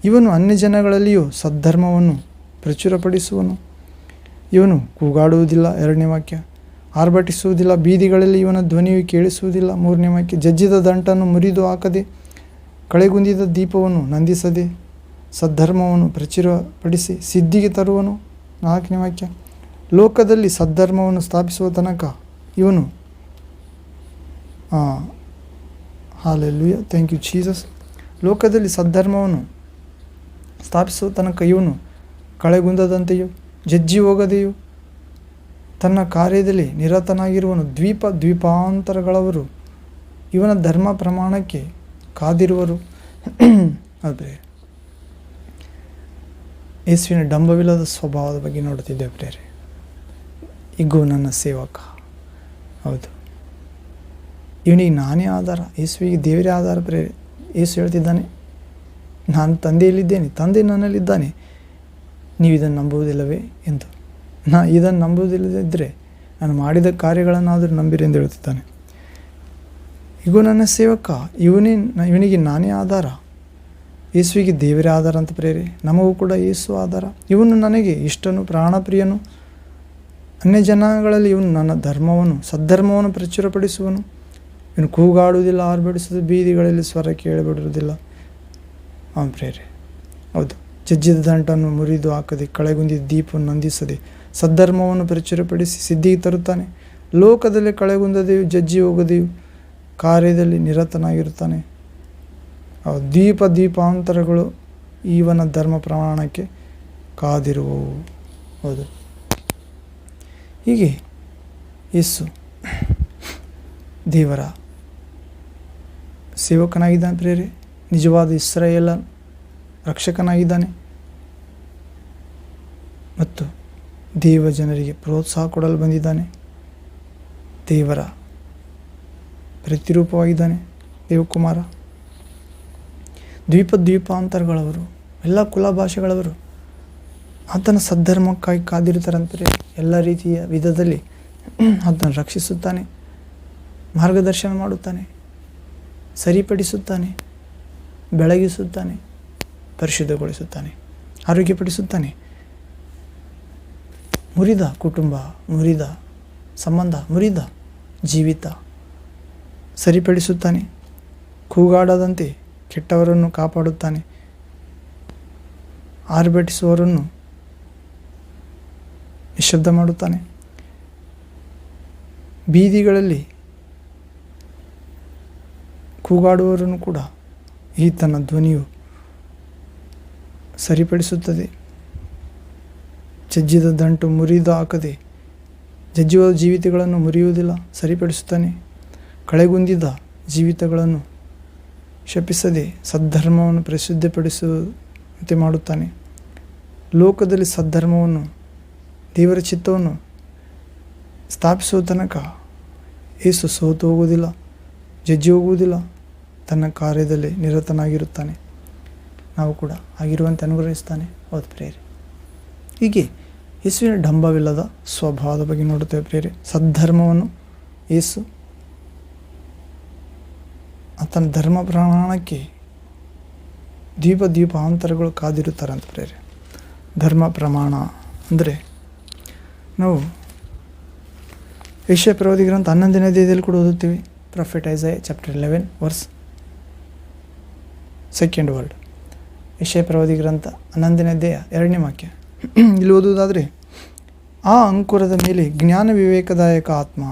ಇವನು ಅನ್ಯ ಜನಗಳಲ್ಲಿಯೂ ಸದ್ಧರ್ಮವನ್ನು ಪ್ರಚುರಪಡಿಸುವನು, ಇವನು ಕೂಗಾಡುವುದಿಲ್ಲ. 2ನೇ ವಾಕ್ಯ. ಆರ್ಭಟಿಸುವುದಿಲ್ಲ, ಬೀದಿಗಳಲ್ಲಿ ಇವನ ಧ್ವನಿಯು ಕೇಳಿಸುವುದಿಲ್ಲ. 3ನೇ ವಾಕ್ಯ. ಜಜ್ಜಿದ ದಂಟನ್ನು ಮುರಿದು ಹಾಕದೆ, ಕಳೆಗುಂದಿದ ದೀಪವನ್ನು ನಂದಿಸದೆ, ಸದ್ಧರ್ಮವನ್ನು ಪ್ರಚುರಪಡಿಸಿ ಸಿದ್ಧಿಗೆ ತರುವನು. 4ನೇ ವಾಕ್ಯ. ಲೋಕದಲ್ಲಿ ಸದ್ಧರ್ಮವನ್ನು ಸ್ಥಾಪಿಸುವ ತನಕ ಇವನು, ಹಾಲೆಲೂಯಾ, ಥ್ಯಾಂಕ್ ಯು ಜೀಸಸ್. ಲೋಕದಲ್ಲಿ ಸದ್ಧರ್ಮವನ್ನು ಸ್ಥಾಪಿಸುವ ತನಕ ಇವನು ಕಳೆಗುಂದದಂತೆಯೂ ಜಜ್ಜಿ ಹೋಗದೆಯೂ ತನ್ನ ಕಾರ್ಯದಲ್ಲಿ ನಿರತನಾಗಿರುವನು. ದ್ವೀಪಾಂತರಗಳವರು ಇವನ ಧರ್ಮ ಪ್ರಮಾಣಕ್ಕೆ ಕಾದಿರುವರು. ಆದರೆ ಯೇಸುವಿನ ಡಂಬವಿಲ್ಲದ ಸ್ವಭಾವದ ಬಗ್ಗೆ ನೋಡುತ್ತಿದ್ದೇವೆ ಪ್ರೇರೆ. ಇಗೋ ನನ್ನ ಸೇವಕ, ಹೌದು, ಇವನಿಗೆ ನಾನೇ ಆಧಾರ, ಯೇಸುವಿಗೆ ದೇವರೇ ಆಧಾರ. ಪ್ರೇರೆ ಯೇಸು ಹೇಳ್ತಿದ್ದಾನೆ, ನಾನು ತಂದೆಯಲ್ಲಿದ್ದೇನೆ, ತಂದೆ ನನ್ನಲ್ಲಿದ್ದಾನೆ, ನೀವು ಇದನ್ನು ನಂಬುವುದಿಲ್ಲವೇ ಎಂದು. ಇದನ್ನು ನಂಬುವುದಿಲ್ಲದಿದ್ದರೆ ನಾನು ಮಾಡಿದ ಕಾರ್ಯಗಳನ್ನಾದರೂ ನಂಬಿರಿ ಎಂದು ಹೇಳ್ತಿದ್ದಾನೆ. ಈಗ ನನ್ನ ಸೇವಕ, ಇವನಿಗೆ ನಾನೇ ಆಧಾರ. ಯೇಸುವಿಗೆ ದೇವರೇ ಆಧಾರ ಅಂತ ಪ್ರೇರೆ. ನಮಗೂ ಕೂಡ ಯೇಸು ಆಧಾರ. ಇವನು ನನಗೆ ಇಷ್ಟನು, ಪ್ರಾಣಪ್ರಿಯನು. ಅನ್ಯ ಜನಾಂಗಗಳಲ್ಲಿ ಇವನು ನನ್ನ ಧರ್ಮವನ್ನು, ಸದ್ಧರ್ಮವನ್ನು ಪ್ರಚುರಪಡಿಸುವನು. ಇವನು ಕೂಗಾಡುವುದಿಲ್ಲ, ಆರ್ಭಟಿಸುವುದು, ಬೀದಿಗಳಲ್ಲಿ ಸ್ವರ ಕೇಳಿಬಿಡುವುದಿಲ್ಲ. ಅವನು ಪ್ರೇರೆ. ಹೌದು, ಜಜ್ಜಿದ ದಂಟನ್ನು ಮುರಿದು ಹಾಕದೆ, ಕಳೆಗುಂದಿದ ದೀಪವನ್ನು ನಂದಿಸದೆ, ಸದ್ಧರ್ಮವನ್ನು ಪ್ರಚುರಪಡಿಸಿ ಸಿದ್ಧಿಗೆ ತರುತ್ತಾನೆ. ಲೋಕದಲ್ಲಿ ಕಳೆಗುಂದದೆಯೂ ಜಜ್ಜಿ ಹೋಗದೆಯೂ ಕಾರ್ಯದಲ್ಲಿ ನಿರತನಾಗಿರುತ್ತಾನೆ. ದೀಪಾಂತರಗಳು ಇವನ ಧರ್ಮ ಪ್ರಮಾಣಕ್ಕೆ ಕಾದಿರುವವು. ಹೌದು, ಹೀಗೆ ಯೇಸು ದೇವರ ಸೇವಕನಾಗಿದ್ದಾನೆ ಪ್ರೇರೆ. ನಿಜವಾದ ಇಸ್ರಾಯೇಲ ರಕ್ಷಕನಾಗಿದ್ದಾನೆ ಮತ್ತು ದೇವ ಜನರಿಗೆ ಪ್ರೋತ್ಸಾಹ ಕೊಡಲು ಬಂದಿದ್ದಾನೆ. ದೇವರ ಪ್ರತಿರೂಪವಾಗಿದ್ದಾನೆ ದೇವಕುಮಾರ. ದ್ವೀಪಾಂತರಗಳವರು, ಎಲ್ಲ ಕುಲ ಭಾಷೆಗಳವರು ಆತನ ಸದ್ಧರ್ಮಕ್ಕಾಗಿ ಕಾದಿರುತ್ತಾರಂತೆ. ಎಲ್ಲ ರೀತಿಯ ವಿಧದಲ್ಲಿ ಆತನ ರಕ್ಷಿಸುತ್ತಾನೆ, ಮಾರ್ಗದರ್ಶನ ಮಾಡುತ್ತಾನೆ, ಸರಿಪಡಿಸುತ್ತಾನೆ, ಬೆಳಗಿಸುತ್ತಾನೆ, ಪರಿಶುದ್ಧಗೊಳಿಸುತ್ತಾನೆ, ಆರೋಗ್ಯಪಡಿಸುತ್ತಾನೆ. ಮುರಿದ ಕುಟುಂಬ, ಮುರಿದ ಸಂಬಂಧ, ಮುರಿದ ಜೀವಿತ ಸರಿಪಡಿಸುತ್ತಾನೆ. ಕೂಗಾಡದಂತೆ ಕೆಟ್ಟವರನ್ನು ಕಾಪಾಡುತ್ತಾನೆ. ಆರ್ಭಟಿಸುವವರನ್ನು ನಿಶ್ಶಬ್ದ ಮಾಡುತ್ತಾನೆ. ಬೀದಿಗಳಲ್ಲಿ ಕೂಗಾಡುವವರನ್ನು ಕೂಡ ಈತನ ಧ್ವನಿಯು ಸರಿಪಡಿಸುತ್ತದೆ. ಜಜ್ಜಿದ ದಂಟು ಮುರಿದು ಹಾಕದೆ, ಜಜ್ಜುವ ಜೀವಿತಗಳನ್ನು ಮುರಿಯುವುದಿಲ್ಲ, ಸರಿಪಡಿಸುತ್ತಾನೆ. ಕಳೆಗುಂದಿದ ಜೀವಿತಗಳನ್ನು ಶಪಿಸದೆ ಸದ್ಧರ್ಮವನ್ನು ಪ್ರಸಿದ್ಧಪಡಿಸುವಂತೆ ಮಾಡುತ್ತಾನೆ. ಲೋಕದಲ್ಲಿ ಸದ್ಧರ್ಮವನ್ನು, ದೇವರ ಚಿತ್ತವನ್ನು ಸ್ಥಾಪಿಸುವ ತನಕ ಯೇಸು ಸೋತು ಹೋಗುವುದಿಲ್ಲ, ಜಜ್ಜಿ ಹೋಗುವುದಿಲ್ಲ, ತನ್ನ ಕಾರ್ಯದಲ್ಲಿ ನಿರತನಾಗಿರುತ್ತಾನೆ. ನಾವು ಕೂಡ ಆಗಿರುವಂತೆ ಅನುಗ್ರಹಿಸ್ತಾನೆ. ಹೌದು ಪ್ರೇರೆ. ಹೀಗೆ ಯೇಸುವಿನ ಡಂಬವಿಲ್ಲದ ಸ್ವಭಾವದ ಬಗ್ಗೆ ನೋಡುತ್ತೇವೆ ಪ್ರೇರೆ. ಸದ್ಧರ್ಮವನ್ನು ಯೇಸು ಆತನ ಧರ್ಮ ಪ್ರಮಾಣಕ್ಕೆ ದ್ವೀಪಾಂತರಗಳು ಕಾದಿರುತ್ತಾರಂತ ಪ್ರೇರೆ. ಧರ್ಮ ಪ್ರಮಾಣ ಅಂದರೆ ನಾವು ಯೆಶಾಯ ಪ್ರವಾದಿ ಗ್ರಂಥ 11ನೇ ಅಧ್ಯಾಯದಲ್ಲಿ ಕೂಡ ಓದುತ್ತೀವಿ. Prophet Isaiah chapter 11 verse 2nd word. ಯೆಶಾಯ ಪ್ರವಾದಿ ಗ್ರಂಥ 11ನೇ ಅಧ್ಯಾಯ 2ನೇ ವಾಕ್ಯ. ಇಲ್ಲಿ ಓದುವುದಾದರೆ, ಆ ಅಂಕುರದ ಮೇಲೆ ಜ್ಞಾನ ವಿವೇಕದಾಯಕ ಆತ್ಮ,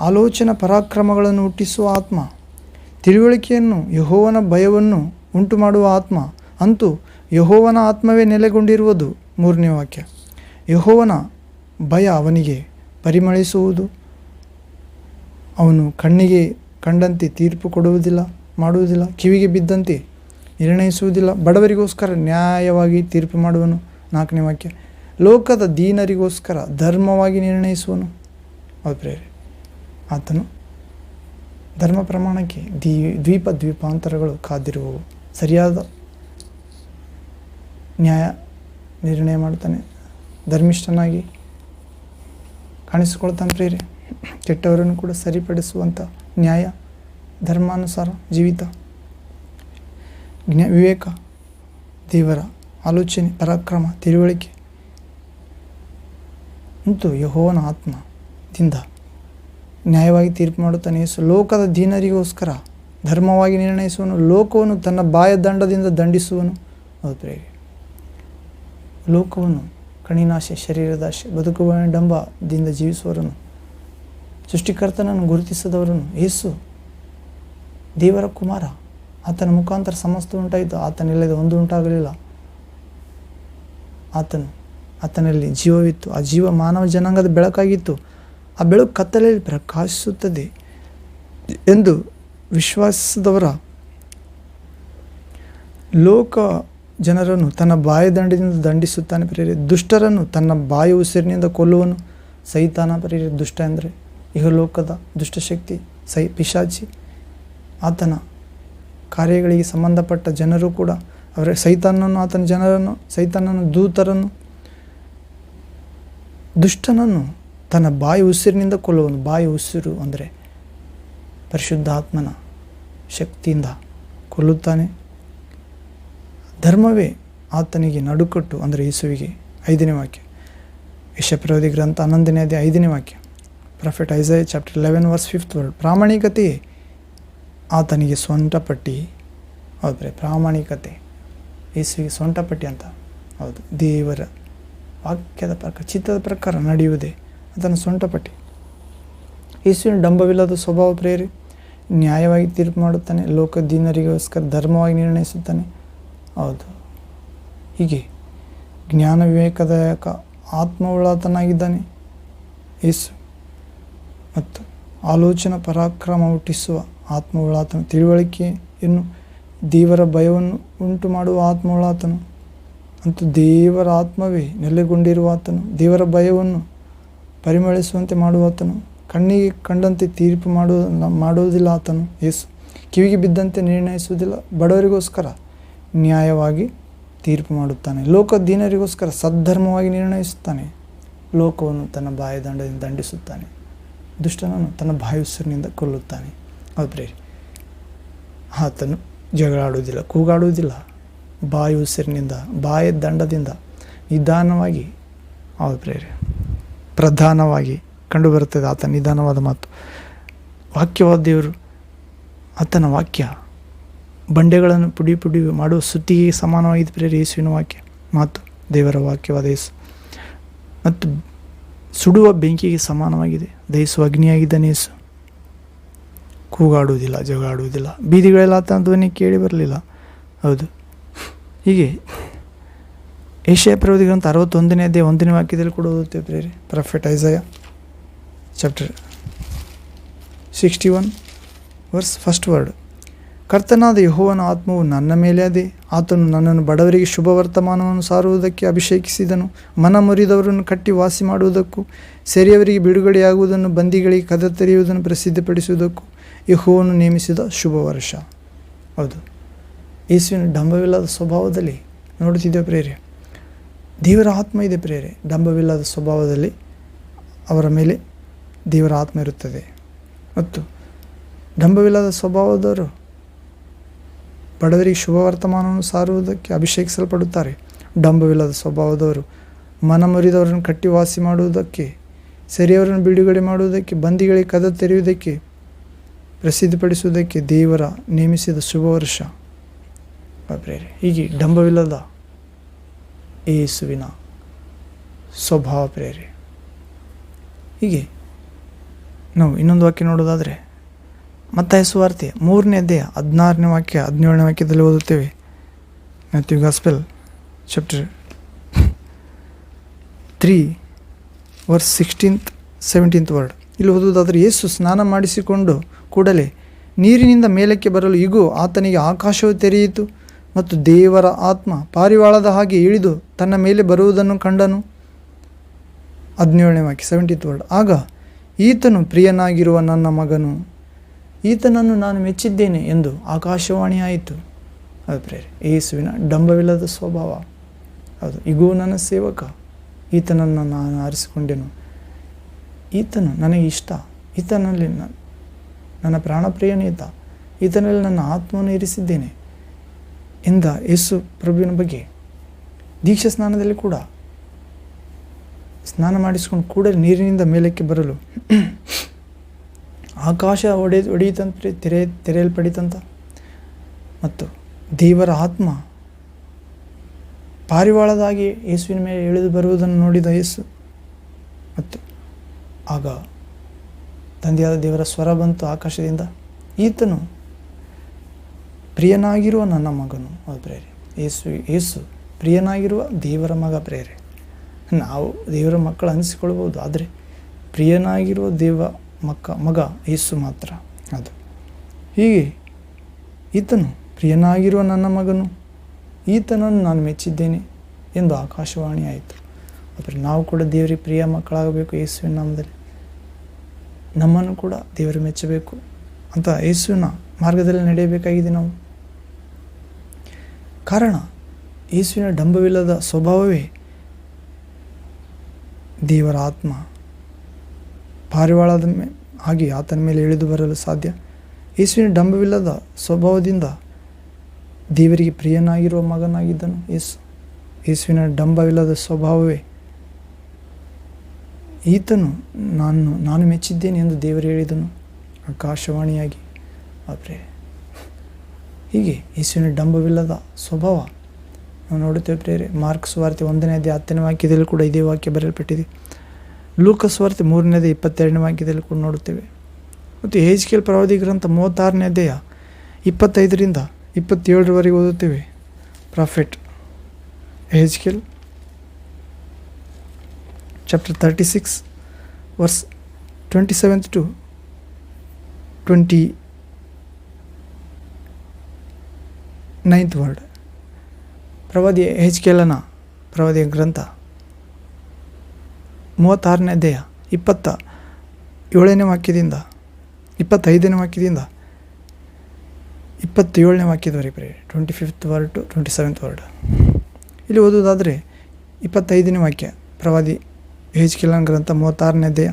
ಆಲೋಚನಾ ಪರಾಕ್ರಮಗಳನ್ನು ಹುಟ್ಟಿಸುವ ಆತ್ಮ, ತಿಳುವಳಿಕೆಯನ್ನು, ಯೆಹೋವನ ಭಯವನ್ನು ಉಂಟು ಮಾಡುವ ಆತ್ಮ, ಅಂತೂ ಯೆಹೋವನ ಆತ್ಮವೇ ನೆಲೆಗೊಂಡಿರುವುದು. 3ನೇ ವಾಕ್ಯ. ಯೆಹೋವನ ಭಯ ಅವನಿಗೆ ಪರಿಮಳಿಸುವುದು. ಅವನು ಕಣ್ಣಿಗೆ ಕಂಡಂತೆ ತೀರ್ಪು ಮಾಡುವುದಿಲ್ಲ, ಕಿವಿಗೆ ಬಿದ್ದಂತೆ ನಿರ್ಣಯಿಸುವುದಿಲ್ಲ. ಬಡವರಿಗೋಸ್ಕರ ನ್ಯಾಯವಾಗಿ ತೀರ್ಪು ಮಾಡುವನು. 4ನೇ ವಾಕ್ಯ. ಲೋಕದ ದೀನರಿಗೋಸ್ಕರ ಧರ್ಮವಾಗಿ ನಿರ್ಣಯಿಸುವನು. ಹೌದು ಪ್ರೇರೆ. ಆತನು ಧರ್ಮ ಪ್ರಮಾಣಕ್ಕೆ ದ್ವೀಪಾಂತರಗಳು ಕಾದಿರುವವು. ಸರಿಯಾದ ನ್ಯಾಯ ನಿರ್ಣಯ ಮಾಡ್ತಾನೆ. ಧರ್ಮಿಷ್ಠನಾಗಿ ಕಾಣಿಸಿಕೊಳ್ತಾನೆ ಪ್ರೇರೆ. ಕೆಟ್ಟವರನ್ನು ಕೂಡ ಸರಿಪಡಿಸುವಂಥ ನ್ಯಾಯ, ಧರ್ಮಾನುಸಾರ ಜೀವಿತ, ವಿವೇಕ, ದೇವರ ಆಲೋಚನೆ, ಪರಾಕ್ರಮ, ತಿಳುವಳಿಕೆ, ಅಂತೂ ಯೆಹೋವನ ಆತ್ಮದಿಂದ ನ್ಯಾಯವಾಗಿ ತೀರ್ಪು ಮಾಡುತ್ತಾನೆ. ಯೇಸು ಲೋಕದ ದೀನರಿಗೋಸ್ಕರ ಧರ್ಮವಾಗಿ ನಿರ್ಣಯಿಸುವನು. ಲೋಕವನ್ನು ತನ್ನ ಬಾಯ ದಂಡದಿಂದ ದಂಡಿಸುವನು. ಹೌದು ಪ್ರೇರೆ. ಲೋಕವನ್ನು ಕಣಿನಾಶೆ, ಶರೀರದಾಶೆ, ಬದುಕುವ ಡಂಬದಿಂದ ಜೀವಿಸುವವರನ್ನು, ಸೃಷ್ಟಿಕರ್ತನನ್ನು ಗುರುತಿಸದವರನ್ನು ಯೇಸು ದೇವರ ಕುಮಾರ. ಆತನ ಮುಖಾಂತರ ಸಮಸ್ತ ಉಂಟಾಯಿತು, ಆತನಿಲ್ಲದೆ ಒಂದು ಉಂಟಾಗಲಿಲ್ಲ. ಆತನಲ್ಲಿ ಜೀವವಿತ್ತು, ಆ ಜೀವ ಮಾನವ ಜನಾಂಗದ ಬೆಳಕಾಗಿತ್ತು. ಆ ಬೆಳಕು ಕತ್ತಲೆಯಲ್ಲಿ ಪ್ರಕಾಶಿಸುತ್ತದೆ ಎಂದು ವಿಶ್ವಾಸಿಸಿದವರ ಲೋಕ ಜನರನ್ನು ತನ್ನ ಬಾಯ ದಂಡದಿಂದ ದಂಡಿಸುತ್ತಾನೆ ಪ್ರೇರೆ. ದುಷ್ಟರನ್ನು ತನ್ನ ಬಾಯಿ ಉಸಿರಿನಿಂದ ಕೊಲ್ಲುವನು. ಸೈತಾನ ಪ್ರೇರೆ. ದುಷ್ಟ ಅಂದರೆ ಇಹಲೋಕದ ದುಷ್ಟಶಕ್ತಿ ಪಿಶಾಚಿ, ಆತನ ಕಾರ್ಯಗಳಿಗೆ ಸಂಬಂಧಪಟ್ಟ ಜನರು ಕೂಡ ಅವರ ಸೈತಾನನ್ನು, ಆತನ ಜನರನ್ನು, ಸೈತಾನನ ದೂತರನ್ನು, ದುಷ್ಟನನ್ನು ತನ್ನ ಬಾಯಿ ಉಸಿರಿನಿಂದ ಕೊಲ್ಲುವನು. ಬಾಯಿ ಉಸಿರು ಅಂದರೆ ಪರಿಶುದ್ಧಾತ್ಮನ ಶಕ್ತಿಯಿಂದ ಕೊಲ್ಲುತ್ತಾನೆ. ಧರ್ಮವೇ ಆತನಿಗೆ ನಡುಕಟ್ಟು ಅಂದರೆ ಯೇಸುವಿಗೆ. 5ನೇ ವಾಕ್ಯ, ಯೆಶಾಯ ಗ್ರಂಥ 11ನೇ ಅಧ್ಯಾಯ 5ನೇ ವಾಕ್ಯ, prophet Isaiah chapter 11 verse 5th word. ಪ್ರಾಮಾಣಿಕತೆಯೇ ಆತನಿಗೆ ಸೊಂಟಪಟ್ಟಿ. ಹೌದು, ಪ್ರಾಮಾಣಿಕತೆ ಯೇಸುವಿಗೆ ಸೊಂಟಪಟ್ಟಿ ಅಂತ. ಹೌದು, ದೇವರ ವಾಕ್ಯದ ಪ್ರಕಾರ, ಚಿತ್ತದ ಪ್ರಕಾರ ನಡೆಯುವುದೇ ಅದನ್ನು ಸೊಂಟಪಟ್ಟಿ. ಯೇಸುವಿನ ಡಂಬವಿಲ್ಲದ ಸ್ವಭಾವ ಪ್ರೇರಿ, ನ್ಯಾಯವಾಗಿ ತೀರ್ಪು ಮಾಡುತ್ತಾನೆ, ಲೋಕದೀನರಿಗೋಸ್ಕರ ಧರ್ಮವಾಗಿ ನಿರ್ಣಯಿಸುತ್ತಾನೆ. ಹೌದು, ಹೀಗೆ ಜ್ಞಾನ ವಿವೇಕದಾಯಕ ಆತ್ಮವುಳ್ಳಾತನಾಗಿದ್ದಾನೆ ಯೇಸು. ಮತ್ತು ಆಲೋಚನಾ ಪರಾಕ್ರಮ ಹುಟ್ಟಿಸುವ ಆತ್ಮವುಳ್ಳಾತನು, ತಿಳುವಳಿಕೆಯನ್ನು ದೇವರ ಭಯವನ್ನು ಉಂಟು ಮಾಡುವ ಆತ್ಮವುಳ್ಳಾತನು. ಅಂತೂ ದೇವರ ಆತ್ಮವೇ ನೆಲೆಗೊಂಡಿರುವ ಆತನು, ದೇವರ ಭಯವನ್ನು ಪರಿಮಳಿಸುವಂತೆ ಮಾಡುವಾತನು. ಕಣ್ಣಿಗೆ ಕಂಡಂತೆ ತೀರ್ಪು ಮಾಡುವುದಿಲ್ಲ ಆತನು ಯೇಸು. ಕಿವಿಗೆ ಬಿದ್ದಂತೆ ನಿರ್ಣಯಿಸುವುದಿಲ್ಲ, ಬಡವರಿಗೋಸ್ಕರ ನ್ಯಾಯವಾಗಿ ತೀರ್ಪು ಮಾಡುತ್ತಾನೆ, ಲೋಕದೀನರಿಗೋಸ್ಕರ ಸದ್ಧರ್ಮವಾಗಿ ನಿರ್ಣಯಿಸುತ್ತಾನೆ. ಲೋಕವನ್ನು ತನ್ನ ಬಾಯಿ ದಂಡದಿಂದ ದಂಡಿಸುತ್ತಾನೆ, ದುಷ್ಟನನ್ನು ತನ್ನ ಬಾಯಿ ಉಸಿರಿನಿಂದ ಕೊಲ್ಲುತ್ತಾನೆ. ಹೌದು ಪ್ರೇರಿ, ಆತನು ಜಗಳಾಡುವುದಿಲ್ಲ, ಕೂಗಾಡುವುದಿಲ್ಲ, ಬಾಯಿ ಉಸಿರಿನಿಂದ, ಬಾಯ ದಂಡದಿಂದ ನಿಧಾನವಾಗಿ, ಹೌದು ಪ್ರೇರಿ, ಪ್ರಧಾನವಾಗಿ ಕಂಡುಬರುತ್ತದೆ ಆತನ ನಿಧಾನವಾದ ಮಾತು. ವಾಕ್ಯವಾದ ದೇವರು, ಆತನ ವಾಕ್ಯ ಬಂಡೆಗಳನ್ನು ಪುಡಿ ಪುಡಿ ಮಾಡುವ ಸುತ್ತಿಗೆ ಸಮಾನವಾಗಿದೆ ಪ್ರೇರಿ ಯೇಸುವಿನ ವಾಕ್ಯ ಮಾತು. ದೇವರ ವಾಕ್ಯವಾದ ಯೇಸು ಮತ್ತು ಸುಡುವ ಬೆಂಕಿಗೆ ಸಮಾನವಾಗಿದೆ, ದಹಿಸುವ ಅಗ್ನಿಯಾಗಿದ್ದಾನೆ ಯೇಸು. ಕೂಗಾಡುವುದಿಲ್ಲ, ಜಗಳಾಡುವುದಿಲ್ಲ, ಬೀದಿಗಳೆಲ್ಲ ಆತನ ಧ್ವನಿ ಕೇಳಿ ಬರಲಿಲ್ಲ. ಹೌದು, ಹೀಗೆ ಯೆಶಾಯ ಪ್ರವಾದಿ ಗ್ರಂಥ 61ನೇ ಅಧ್ಯಾಯ 1ನೇ ವಾಕ್ಯದಲ್ಲಿ ಕೂಡ ಓದುತ್ತೇವೆ ಪ್ರೇರಿ. Prophet Isaiah chapter 61 verse 1st word. ಕರ್ತನಾದ ಯೆಹೋವನ ಆತ್ಮವು ನನ್ನ ಮೇಲೆ ಅದೇ, ಆತನು ನನ್ನನ್ನು ಬಡವರಿಗೆ ಶುಭ ವರ್ತಮಾನವನ್ನು ಸಾರುವುದಕ್ಕೆ ಅಭಿಷೇಕಿಸಿದನು, ಮನ ಮುರಿದವರನ್ನು ಕಟ್ಟಿ ವಾಸಿ ಮಾಡುವುದಕ್ಕೂ, ಸೆರೆಯವರಿಗೆ ಬಿಡುಗಡೆಯಾಗುವುದನ್ನು, ಬಂದಿಗಳಿಗೆ ಕದ ತೆರೆಯುವುದನ್ನು ಪ್ರಸಿದ್ಧಪಡಿಸುವುದಕ್ಕೂ ಯೆಹೋವನು ನೇಮಿಸಿದ ಶುಭ ವರ್ಷ. ಹೌದು, ಯೇಸುವಿನ ಡಂಬವಿಲ್ಲದ ಸ್ವಭಾವದಲ್ಲಿ ನೋಡುತ್ತಿದ್ದೇವೆ ಪ್ರೇರೆ. ದೇವರ ಆತ್ಮ ಇದೆ ಪ್ರೇರೆ. ಡಂಬವಿಲ್ಲದ ಸ್ವಭಾವದಲ್ಲಿ ಅವರ ಮೇಲೆ ದೇವರ ಆತ್ಮ ಇರುತ್ತದೆ. ಮತ್ತು ಡಂಬವಿಲ್ಲದ ಸ್ವಭಾವದವರು ಬಡವರಿಗೆ ಶುಭ ವರ್ತಮಾನವನ್ನು ಸಾರುವುದಕ್ಕೆ ಅಭಿಷೇಕಿಸಲ್ಪಡುತ್ತಾರೆ. ಡಂಬವಿಲ್ಲದ ಸ್ವಭಾವದವರು ಮನ ಮುರಿದವರನ್ನು ಕಟ್ಟಿ ವಾಸಿ ಮಾಡುವುದಕ್ಕೆ, ಸೆರೆಯವರನ್ನು ಬಿಡುಗಡೆ ಮಾಡುವುದಕ್ಕೆ, ಬಂದಿಗಳಿಗೆ ಕದ ತೆರೆಯುವುದಕ್ಕೆ, ಪ್ರಸಿದ್ಧಪಡಿಸುವುದಕ್ಕೆ ದೇವರ ನೇಮಿಸಿದ ಶುಭ ವರ್ಷ ಪ್ರೇರೆ. ಹೀಗೆ ಡಂಬವಿಲ್ಲದ ಯೇಸುವಿನ ಸ್ವಭಾವ ಪ್ರೇರೆ. ಹೀಗೆ ನಾವು ಇನ್ನೊಂದು ವಾಕ್ಯ ನೋಡೋದಾದರೆ ಮತ್ತಾಯ ಸುವಾರ್ತೆ 3ನೇ ಅಧ್ಯಾಯ 16ನೇ ವಾಕ್ಯ 17ನೇ ವಾಕ್ಯದಲ್ಲಿ ಓದುತ್ತೇವೆ. Matthew gospel chapter 3 verse 16th 17th word. ಇಲ್ಲಿ ಓದುವುದಾದರೆ, ಯೇಸು ಸ್ನಾನ ಮಾಡಿಸಿಕೊಂಡು ಕೂಡಲೇ ನೀರಿನಿಂದ ಮೇಲಕ್ಕೆ ಬರಲು ಇಗೋ, ಆತನಿಗೆ ಆಕಾಶವು ತೆರೆಯಿತು ಮತ್ತು ದೇವರ ಆತ್ಮ ಪಾರಿವಾಳದ ಹಾಗೆ ಇಳಿದು ತನ್ನ ಮೇಲೆ ಬರುವುದನ್ನು ಕಂಡನು. 17ನೇ ವಾಕ್ಯ 17th ವರ್ಡ್. ಆಗ ಈತನು ಪ್ರಿಯನಾಗಿರುವ ನನ್ನ ಮಗನು, ಈತನನ್ನು ನಾನು ಮೆಚ್ಚಿದ್ದೇನೆ ಎಂದು ಆಕಾಶವಾಣಿಯಾಯಿತು. ಅದು ಪ್ರೇರೆ ಯೇಸುವಿನ ಡಂಬವಿಲ್ಲದ ಸ್ವಭಾವ. ಹೌದು, ಇಗೋ ನನ್ನ ಸೇವಕ, ಈತನನ್ನು ನಾನು ಆರಿಸಿಕೊಂಡೆನು, ಈತನು ನನಗೆ ಇಷ್ಟ, ಈತನಲ್ಲಿ ನನ್ನ ಪ್ರಾಣಪ್ರಿಯನೇತ, ಈತನಲ್ಲಿ ನನ್ನ ಆತ್ಮವನ್ನು ಇರಿಸಿದ್ದೇನೆ ಎಂದ ಯೇಸು ಪ್ರಭುವಿನ ಬಗ್ಗೆ ದೀಕ್ಷಾ ಸ್ನಾನದಲ್ಲಿ ಕೂಡ ಸ್ನಾನ ಮಾಡಿಸಿಕೊಂಡು ಕೂಡಲೇ ನೀರಿನಿಂದ ಮೇಲಕ್ಕೆ ಬರಲು ಆಕಾಶ ಒಡೆಯಿತಂತೆ, ತೆರೆಯಲ್ಪಡಿತಂತ. ಮತ್ತು ದೇವರ ಆತ್ಮ ಪಾರಿವಾಳದಾಗಿ ಯೇಸುವಿನ ಮೇಲೆ ಇಳಿದು ಬರುವುದನ್ನು ನೋಡಿದ ಯೇಸು. ಮತ್ತು ಆಗ ತಂದೆಯಾದ ದೇವರ ಸ್ವರ ಬಂತು ಆಕಾಶದಿಂದ, ಈತನು ಪ್ರಿಯನಾಗಿರುವ ನನ್ನ ಮಗನು. ಅದು ಪ್ರೇರೆ ಯೇಸು ಪ್ರಿಯನಾಗಿರುವ ದೇವರ ಮಗ ಪ್ರೇರೆ. ನಾವು ದೇವರ ಮಕ್ಕಳು ಅನಿಸಿಕೊಳ್ಬೋದು, ಆದರೆ ಪ್ರಿಯನಾಗಿರುವ ಮಗ ಯೇಸು ಮಾತ್ರ. ಅದು ಹೀಗೆ ಈತನು ಪ್ರಿಯನಾಗಿರುವ ನನ್ನ ಮಗನು, ಈತನನ್ನು ನಾನು ಮೆಚ್ಚಿದ್ದೇನೆ ಎಂದು ಆಕಾಶವಾಣಿ ಆಯಿತು. ಆದರೆ ನಾವು ಕೂಡ ದೇವರಿಗೆ ಪ್ರಿಯ ಮಕ್ಕಳಾಗಬೇಕು ಯೇಸುವಿನ ನಾಮದಲ್ಲಿ. ನಮ್ಮನ್ನು ಕೂಡ ದೇವರು ಮೆಚ್ಚಬೇಕು ಅಂತ ಯೇಸುವಿನ ಮಾರ್ಗದಲ್ಲಿ ನಡೆಯಬೇಕಾಗಿದೆ ನಾವು. ಕಾರಣ ಯೇಸುವಿನ ಡಂಬವಿಲ್ಲದ ಸ್ವಭಾವವೇ ದೇವರ ಆತ್ಮ ಪಾರಿವಾಳದ ಹಾಗೆ ಆತನ ಮೇಲೆ ಇಳಿದು ಬರಲು ಸಾಧ್ಯ. ಯೇಸುವಿನ ಡಂಬವಿಲ್ಲದ ಸ್ವಭಾವದಿಂದ ದೇವರಿಗೆ ಪ್ರಿಯನಾಗಿರುವ ಮಗನಾಗಿದ್ದನು ಯೇಸುವಿನ ಡಂಬವಿಲ್ಲದ ಸ್ವಭಾವವೇ ಈತನು ನಾನು ಮೆಚ್ಚಿದ್ದೇನೆ ಎಂದು ದೇವರು ಹೇಳಿದನು ಆಕಾಶವಾಣಿಯಾಗಿ. ಆದರೆ ಹೀಗೆ ಯೇಸುವಿನ ಡಂಬವಿಲ್ಲದ ಸ್ವಭಾವ ನಾವು ನೋಡುತ್ತೇವೆ ಪ್ರೇರೆ. ಮಾರ್ಕ್ ಸುವಾರ್ತೆ 1ನೇ ಅಧ್ಯಾಯ 10ನೇ ವಾಕ್ಯದಲ್ಲಿ ಕೂಡ ಇದೇ ವಾಕ್ಯ ಬರೆಯಲ್ಪಟ್ಟಿದೆ. ಲೂಕ ಸುವಾರ್ತೆ 3ನೇ ಅಧ್ಯಾಯ 22ನೇ ವಾಕ್ಯದಲ್ಲಿ ಕೂಡ ನೋಡುತ್ತೇವೆ. ಮತ್ತು ಯೆಹೆಜ್ಕೇಲ ಪ್ರವಾದಿ ಗ್ರಂಥ 36ನೇ ಅಧ್ಯಾಯ 25ರಿಂದ 27ರವರೆಗೆ ಓದುತ್ತೇವೆ. ಪ್ರಾಫೆಟ್ ಯೆಹೆಜ್ಕೇಲ್ chapter 36 verse 27 to 29th word. ಪ್ರವಾದಿ ಯೆಹೆಜ್ಕೇಲನ ಪ್ರವಾದಿಯ ಗ್ರಂಥ 36ನೇ ಅಧ್ಯಾಯ 27ನೇ ವಾಕ್ಯದಿಂದ 25ನೇ ವಾಕ್ಯದಿಂದ 27ನೇ ವಾಕ್ಯದವರೆಗೆ 25th word to 27th word. ಇಲ್ಲಿ ಓದುವುದಾದರೆ 25ನೇ ವಾಕ್ಯ ಪ್ರವಾದಿ ಯೆಹೆಜ್ಕೇಲನ ಗ್ರಂಥ 36ನೇ ಅಧ್ಯಾಯ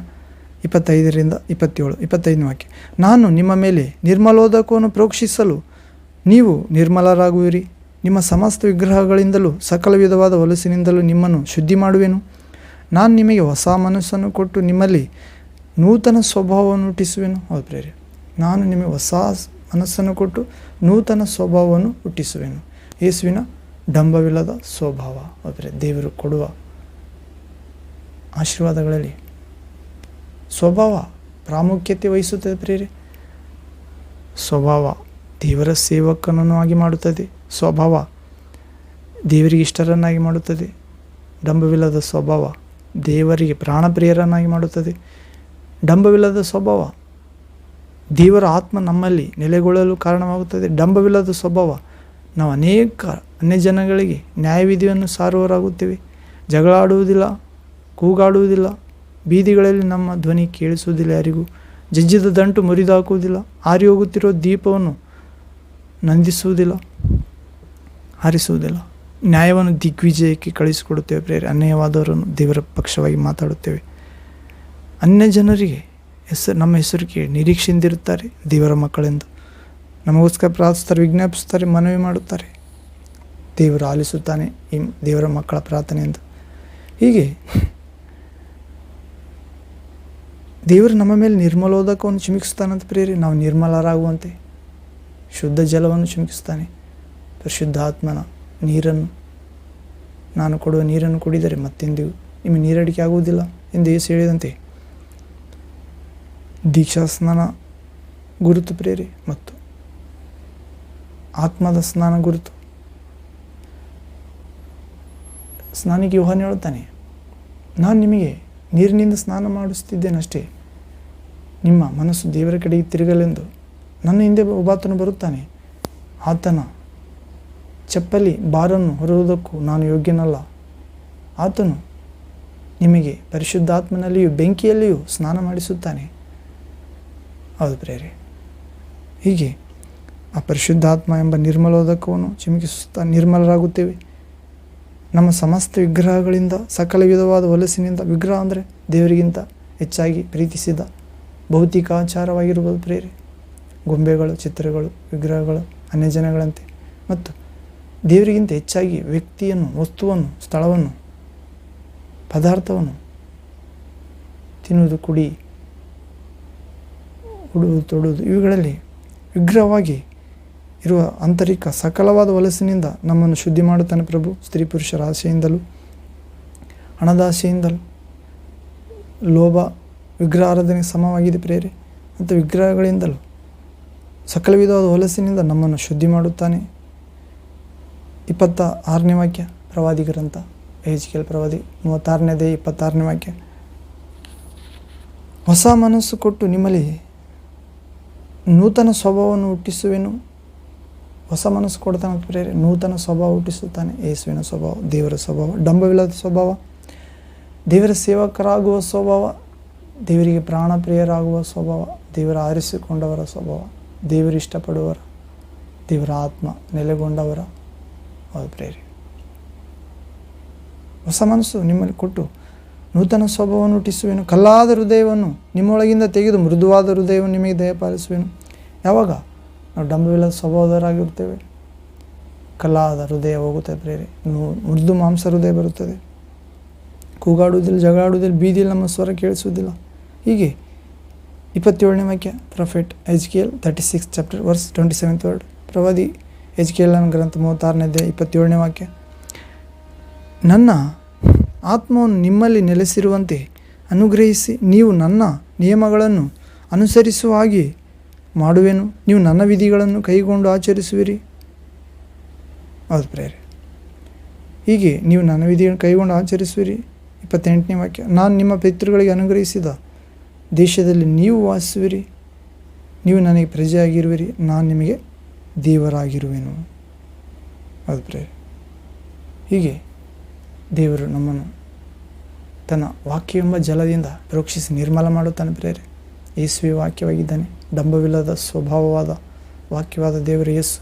25ರಿಂದ 27. 25ನೇ ವಾಕ್ಯ. ನಾನು ನಿಮ್ಮ ಮೇಲೆ ನಿರ್ಮಲೋದಕವನ್ನು ಪ್ರೋಕ್ಷಿಸಲು ನೀವು ನಿರ್ಮಲರಾಗುವಿರಿ. ನಿಮ್ಮ ಸಮಸ್ತ ವಿಗ್ರಹಗಳಿಂದಲೂ ಸಕಲ ವಿಧವಾದ ಹೊಲಸಿನಿಂದಲೂ ನಿಮ್ಮನ್ನು ಶುದ್ಧಿ ಮಾಡುವೆನು. ನಾನು ನಿಮಗೆ ಹೊಸ ಮನಸ್ಸನ್ನು ಕೊಟ್ಟು ನಿಮ್ಮಲ್ಲಿ ನೂತನ ಸ್ವಭಾವವನ್ನು ಹುಟ್ಟಿಸುವೆನು. ಹೌದು ಪ್ರೇರೆ, ನಾನು ನಿಮಗೆ ಹೊಸ ಮನಸ್ಸನ್ನು ಕೊಟ್ಟು ನೂತನ ಸ್ವಭಾವವನ್ನು ಹುಟ್ಟಿಸುವೆನು. ಯೇಸುವಿನ ಡಂಬವಿಲ್ಲದ ಸ್ವಭಾವ. ಹೌದ್ರೆ, ದೇವರು ಕೊಡುವ ಆಶೀರ್ವಾದಗಳಲ್ಲಿ ಸ್ವಭಾವ ಪ್ರಾಮುಖ್ಯತೆ ವಹಿಸುತ್ತದೆ ಪ್ರೇರೆ. ಸ್ವಭಾವ ದೇವರ ಸೇವಕನನ್ನು ಆಗಿ ಮಾಡುತ್ತದೆ. ಸ್ವಭಾವ ದೇವರಿಗೆ ಇಷ್ಟರನ್ನಾಗಿ ಮಾಡುತ್ತದೆ. ಡಂಬವಿಲ್ಲದ ಸ್ವಭಾವ ದೇವರಿಗೆ ಪ್ರಾಣಪ್ರಿಯರನ್ನಾಗಿ ಮಾಡುತ್ತದೆ. ಡಂಬವಿಲ್ಲದ ಸ್ವಭಾವ ದೇವರ ಆತ್ಮ ನಮ್ಮಲ್ಲಿ ನೆಲೆಗೊಳ್ಳಲು ಕಾರಣವಾಗುತ್ತದೆ. ಡಂಬವಿಲ್ಲದ ಸ್ವಭಾವ ನಾವು ಅನೇಕ ಅನ್ಯಜನಗಳಿಗೆ ನ್ಯಾಯವಿಧಿಯನ್ನು ಸಾರುವವರಾಗುತ್ತೇವೆ. ಜಗಳಾಡುವುದಿಲ್ಲ, ಕೂಗಾಡುವುದಿಲ್ಲ, ಬೀದಿಗಳಲ್ಲಿ ನಮ್ಮ ಧ್ವನಿ ಕೇಳಿಸುವುದಿಲ್ಲ, ಯಾರಿಗೂ ಜಜ್ಜಿದ ದಂಟು ಮುರಿದು ಹಾಕುವುದಿಲ್ಲ, ಹಾರಿ ಹೋಗುತ್ತಿರೋ ದೀಪವನ್ನು ನಂದಿಸುವುದಿಲ್ಲ, ಹಾರಿಸುವುದಿಲ್ಲ. ನ್ಯಾಯವನ್ನು ದಿಗ್ವಿಜಯಕ್ಕೆ ಕಳಿಸಿಕೊಡುತ್ತೇವೆ ಪ್ರೇರೆ. ಅನ್ಯಾಯವಾದವರನ್ನು ದೇವರ ಪಕ್ಷವಾಗಿ ಮಾತಾಡುತ್ತೇವೆ. ಅನ್ಯ ಜನರಿಗೆ ನಮ್ಮ ಹೆಸರು ಕೇಳಿ ನಿರೀಕ್ಷೆಯಿಂದಿರುತ್ತಾರೆ ದೇವರ ಮಕ್ಕಳೆಂದು. ನಮಗೋಸ್ಕರ ಪ್ರಾರ್ಥಿಸ್ತಾರೆ, ವಿಜ್ಞಾಪಿಸುತ್ತಾರೆ, ಮನವಿ ಮಾಡುತ್ತಾರೆ. ದೇವರು ಆಲಿಸುತ್ತಾನೆ ಈ ದೇವರ ಮಕ್ಕಳ ಪ್ರಾರ್ಥನೆಯಿಂದ. ಹೀಗೆ ದೇವರು ನಮ್ಮ ಮೇಲೆ ನಿರ್ಮಲೋದಕವನ್ನು ಚಿಮುಕಿಸ್ತಾನಂತ ಪ್ರೇರಿ. ನಾವು ನಿರ್ಮಲರಾಗುವಂತೆ ಶುದ್ಧ ಜಲವನ್ನು ಚಿಮುಕಿಸ್ತಾನೆ. ಪರಿಶುದ್ಧ ಆತ್ಮನ ನೀರನ್ನು, ನಾನು ಕೊಡುವ ನೀರನ್ನು ಕುಡಿದರೆ ಮತ್ತೆಂದಿಗೂ ನಿಮಗೆ ನೀರಡಿಕೆ ಆಗುವುದಿಲ್ಲ ಎಂದು ಯೇಸು ಹೇಳಿದಂತೆ ದೀಕ್ಷಾ ಸ್ನಾನ ಗುರುತು ಪ್ರೇರಿ ಮತ್ತು ಆತ್ಮದ ಸ್ನಾನ ಗುರುತು. ಸ್ನಾನಿಗೆ ಯೋಹಾನ ಹೇಳುತ್ತಾನೆ, ನಾನು ನಿಮಗೆ ನೀರಿನಿಂದ ಸ್ನಾನ ಮಾಡಿಸುತ್ತಿದ್ದೇನಷ್ಟೇ, ನಿಮ್ಮ ಮನಸ್ಸು ದೇವರ ಕಡೆಗೆ ತಿರುಗಲೆಂದು. ನನ್ನ ಹಿಂದೆ ಒಬ್ಬಾತನು ಬರುತ್ತಾನೆ, ಆತನ ಚಪ್ಪಲಿ ಬಾರನ್ನು ಹೊರುವುದಕ್ಕೂ ನಾನು ಯೋಗ್ಯನಲ್ಲ. ಆತನು ನಿಮಗೆ ಪರಿಶುದ್ಧಾತ್ಮನಲ್ಲಿಯೂ ಬೆಂಕಿಯಲ್ಲಿಯೂ ಸ್ನಾನ ಮಾಡಿಸುತ್ತಾನೆ. ಹೌದು ಪ್ರೇರೆ. ಹೀಗೆ ಆ ಪರಿಶುದ್ಧಾತ್ಮ ಎಂಬ ನಿರ್ಮಲೋದಕವನ್ನು ಚಿಮುಕಿಸುತ್ತಾ ನಿರ್ಮಲರಾಗುತ್ತೇವೆ. ನಮ್ಮ ಸಮಸ್ತ ವಿಗ್ರಹಗಳಿಂದ, ಸಕಲ ವಿಧವಾದ ಹೊಲಸಿನಿಂದ, ವಿಗ್ರಹ ಅಂದರೆ ದೇವರಿಗಿಂತ ಹೆಚ್ಚಾಗಿ ಪ್ರೀತಿಸಿದ ಭೌತಿಕಾಚಾರವಾಗಿರ್ಬೋದು ಪ್ರೇರೆ. ಗೊಂಬೆಗಳು, ಚಿತ್ರಗಳು, ವಿಗ್ರಹಗಳು ಅನ್ಯಜನಗಳಂತೆ ಮತ್ತು ದೇವರಿಗಿಂತ ಹೆಚ್ಚಾಗಿ ವ್ಯಕ್ತಿಯನ್ನು, ವಸ್ತುವನ್ನು, ಸ್ಥಳವನ್ನು, ಪದಾರ್ಥವನ್ನು ತಿನ್ನುವುದು, ಕುಡಿ, ಉಡುವುದು, ತೊಡುವುದು, ಇವುಗಳಲ್ಲಿ ವಿಗ್ರಹವಾಗಿ ಇರುವ ಆಂತರಿಕ ಸಕಲವಾದ ಹೊಲಸಿನಿಂದ ನಮ್ಮನ್ನು ಶುದ್ಧಿ ಮಾಡುತ್ತಾನೆ ಪ್ರಭು. ಸ್ತ್ರೀ ಪುರುಷರ ಆಸೆಯಿಂದಲೂ, ಹಣದ ಆಸೆಯಿಂದಲೂ, ಲೋಭ ವಿಗ್ರಹ ಆರಾಧನೆಗೆ ಸಮವಾಗಿದೆ ಪ್ರೇರೆ. ಮತ್ತು ವಿಗ್ರಹಗಳಿಂದಲೂ ಸಕಲ ವಿಧವಾದ ಹೊಲಸಿನಿಂದ ನಮ್ಮನ್ನು ಶುದ್ಧಿ ಮಾಡುತ್ತಾನೆ. 26ನೇ ವಾಕ್ಯ ಪ್ರವಾದಿ ಗ್ರಂಥ ಯೆಹೆಜ್ಕೇಲ ಪ್ರವಾದಿ 36ನೇ ಅಧ್ಯಾಯ 26ನೇ ವಾಕ್ಯ. ಹೊಸ ಮನಸ್ಸು ಕೊಟ್ಟು ನಿಮ್ಮಲ್ಲಿ ನೂತನ ಸ್ವಭಾವವನ್ನು ಹುಟ್ಟಿಸುವೆನು. ಹೊಸ ಮನಸ್ಸು ಕೊಡ್ತಾನೆ ಪ್ರೇರೆ. ನೂತನ ಸ್ವಭಾವ ಹುಟ್ಟಿಸುತ್ತಾನೆ. ಯೇಸುವಿನ ಸ್ವಭಾವ, ದೇವರ ಸ್ವಭಾವ, ಡಂಬವಿಲ್ಲದ ಸ್ವಭಾವ, ದೇವರ ಸೇವಕರಾಗುವ ಸ್ವಭಾವ, ದೇವರಿಗೆ ಪ್ರಾಣಪ್ರಿಯರಾಗುವ ಸ್ವಭಾವ, ದೇವರ ಆರಿಸಿಕೊಂಡವರ ಸ್ವಭಾವ, ದೇವರು ಇಷ್ಟಪಡುವರ, ದೇವರ ಆತ್ಮ ನೆಲೆಗೊಂಡವರ ಪ್ರೇರಿ. ಹೊಸ ಮನಸ್ಸು ನಿಮ್ಮಲ್ಲಿ ಕೊಟ್ಟು ನೂತನ ಸ್ವಭಾವವನ್ನು ಹುಟ್ಟಿಸುವೆನು. ಕಲ್ಲಾದ ಹೃದಯವನ್ನು ನಿಮ್ಮೊಳಗಿಂದ ತೆಗೆದು ಮೃದುವಾದ ಹೃದಯವನ್ನು ನಿಮಗೆ ದಯಪಾಲಿಸುವೆನು. ಯಾವಾಗ ನಾವು ಡಂಬವಿಲ್ಲದ ಸ್ವಭಾವದವರಾಗಿರ್ತೇವೆ, ಕಲ್ಲಾದ ಹೃದಯ ಹೋಗುತ್ತದೆ ಪ್ರೇರಿ, ಮೃದು ಮಾಂಸ ಹೃದಯ ಬರುತ್ತದೆ. ಕೂಗಾಡುವುದಿಲ್ಲ, ಜಗಳಾಡುವುದಿಲ್ಲ, ಬೀದಿಯಲ್ಲಿ ನಮ್ಮ ಸ್ವರ ಕೇಳಿಸುವುದಿಲ್ಲ. ಹೀಗೆ 27ನೇ ವಾಕ್ಯ prophet Ezekiel 36 chapter verse 27th word. ಪ್ರವಾದಿ ಎಜ್ಕೇಲನ ಗ್ರಂಥ 36ನೇ ಅಧ್ಯಾಯ 27ನೇ ವಾಕ್ಯ. ನನ್ನ ಆತ್ಮವನ್ನು ನಿಮ್ಮಲ್ಲಿ ನೆಲೆಸಿರುವಂತೆ ಅನುಗ್ರಹಿಸಿ ನೀವು ನನ್ನ ನಿಯಮಗಳನ್ನು ಅನುಸರಿಸುವ ಹಾಗೆ ಮಾಡುವೆನು. ನೀವು ನನ್ನ ವಿಧಿಗಳನ್ನು ಕೈಗೊಂಡು ಆಚರಿಸುವಿರಿ. ಹೌದು ಪ್ರೇರೆ, ಹೀಗೆ ನೀವು ನನ್ನ ವಿಧಿಗಳನ್ನು ಕೈಗೊಂಡು ಆಚರಿಸುವಿರಿ. 28ನೇ ವಾಕ್ಯ. ನಾನು ನಿಮ್ಮ ಪಿತೃಗಳಿಗೆ ಅನುಗ್ರಹಿಸಿದ ದೇಶದಲ್ಲಿ ನೀವು ವಾಸಿಸುವಿರಿ. ನೀವು ನನಗೆ ಪ್ರಜೆಯಾಗಿರುವಿರಿ, ನಾನು ನಿಮಗೆ ದೇವರಾಗಿರುವೆನು. ಹೌದು ಪ್ರೇರೆ, ಹೀಗೆ ದೇವರು ನಮ್ಮನ್ನು ತನ್ನ ವಾಕ್ಯವೆಂಬ ಜಲದಿಂದ ಪ್ರೋಕ್ಷಿಸಿ ನಿರ್ಮಲ ಮಾಡುತ್ತಾನೆ ಪ್ರೇರೆ. ಯೇಸುವೆ ವಾಕ್ಯವಾಗಿದ್ದಾನೆ. ಡಂಬವಿಲ್ಲದ ಸ್ವಭಾವವಾದ ವಾಕ್ಯವಾದ ದೇವರ ಯೇಸು,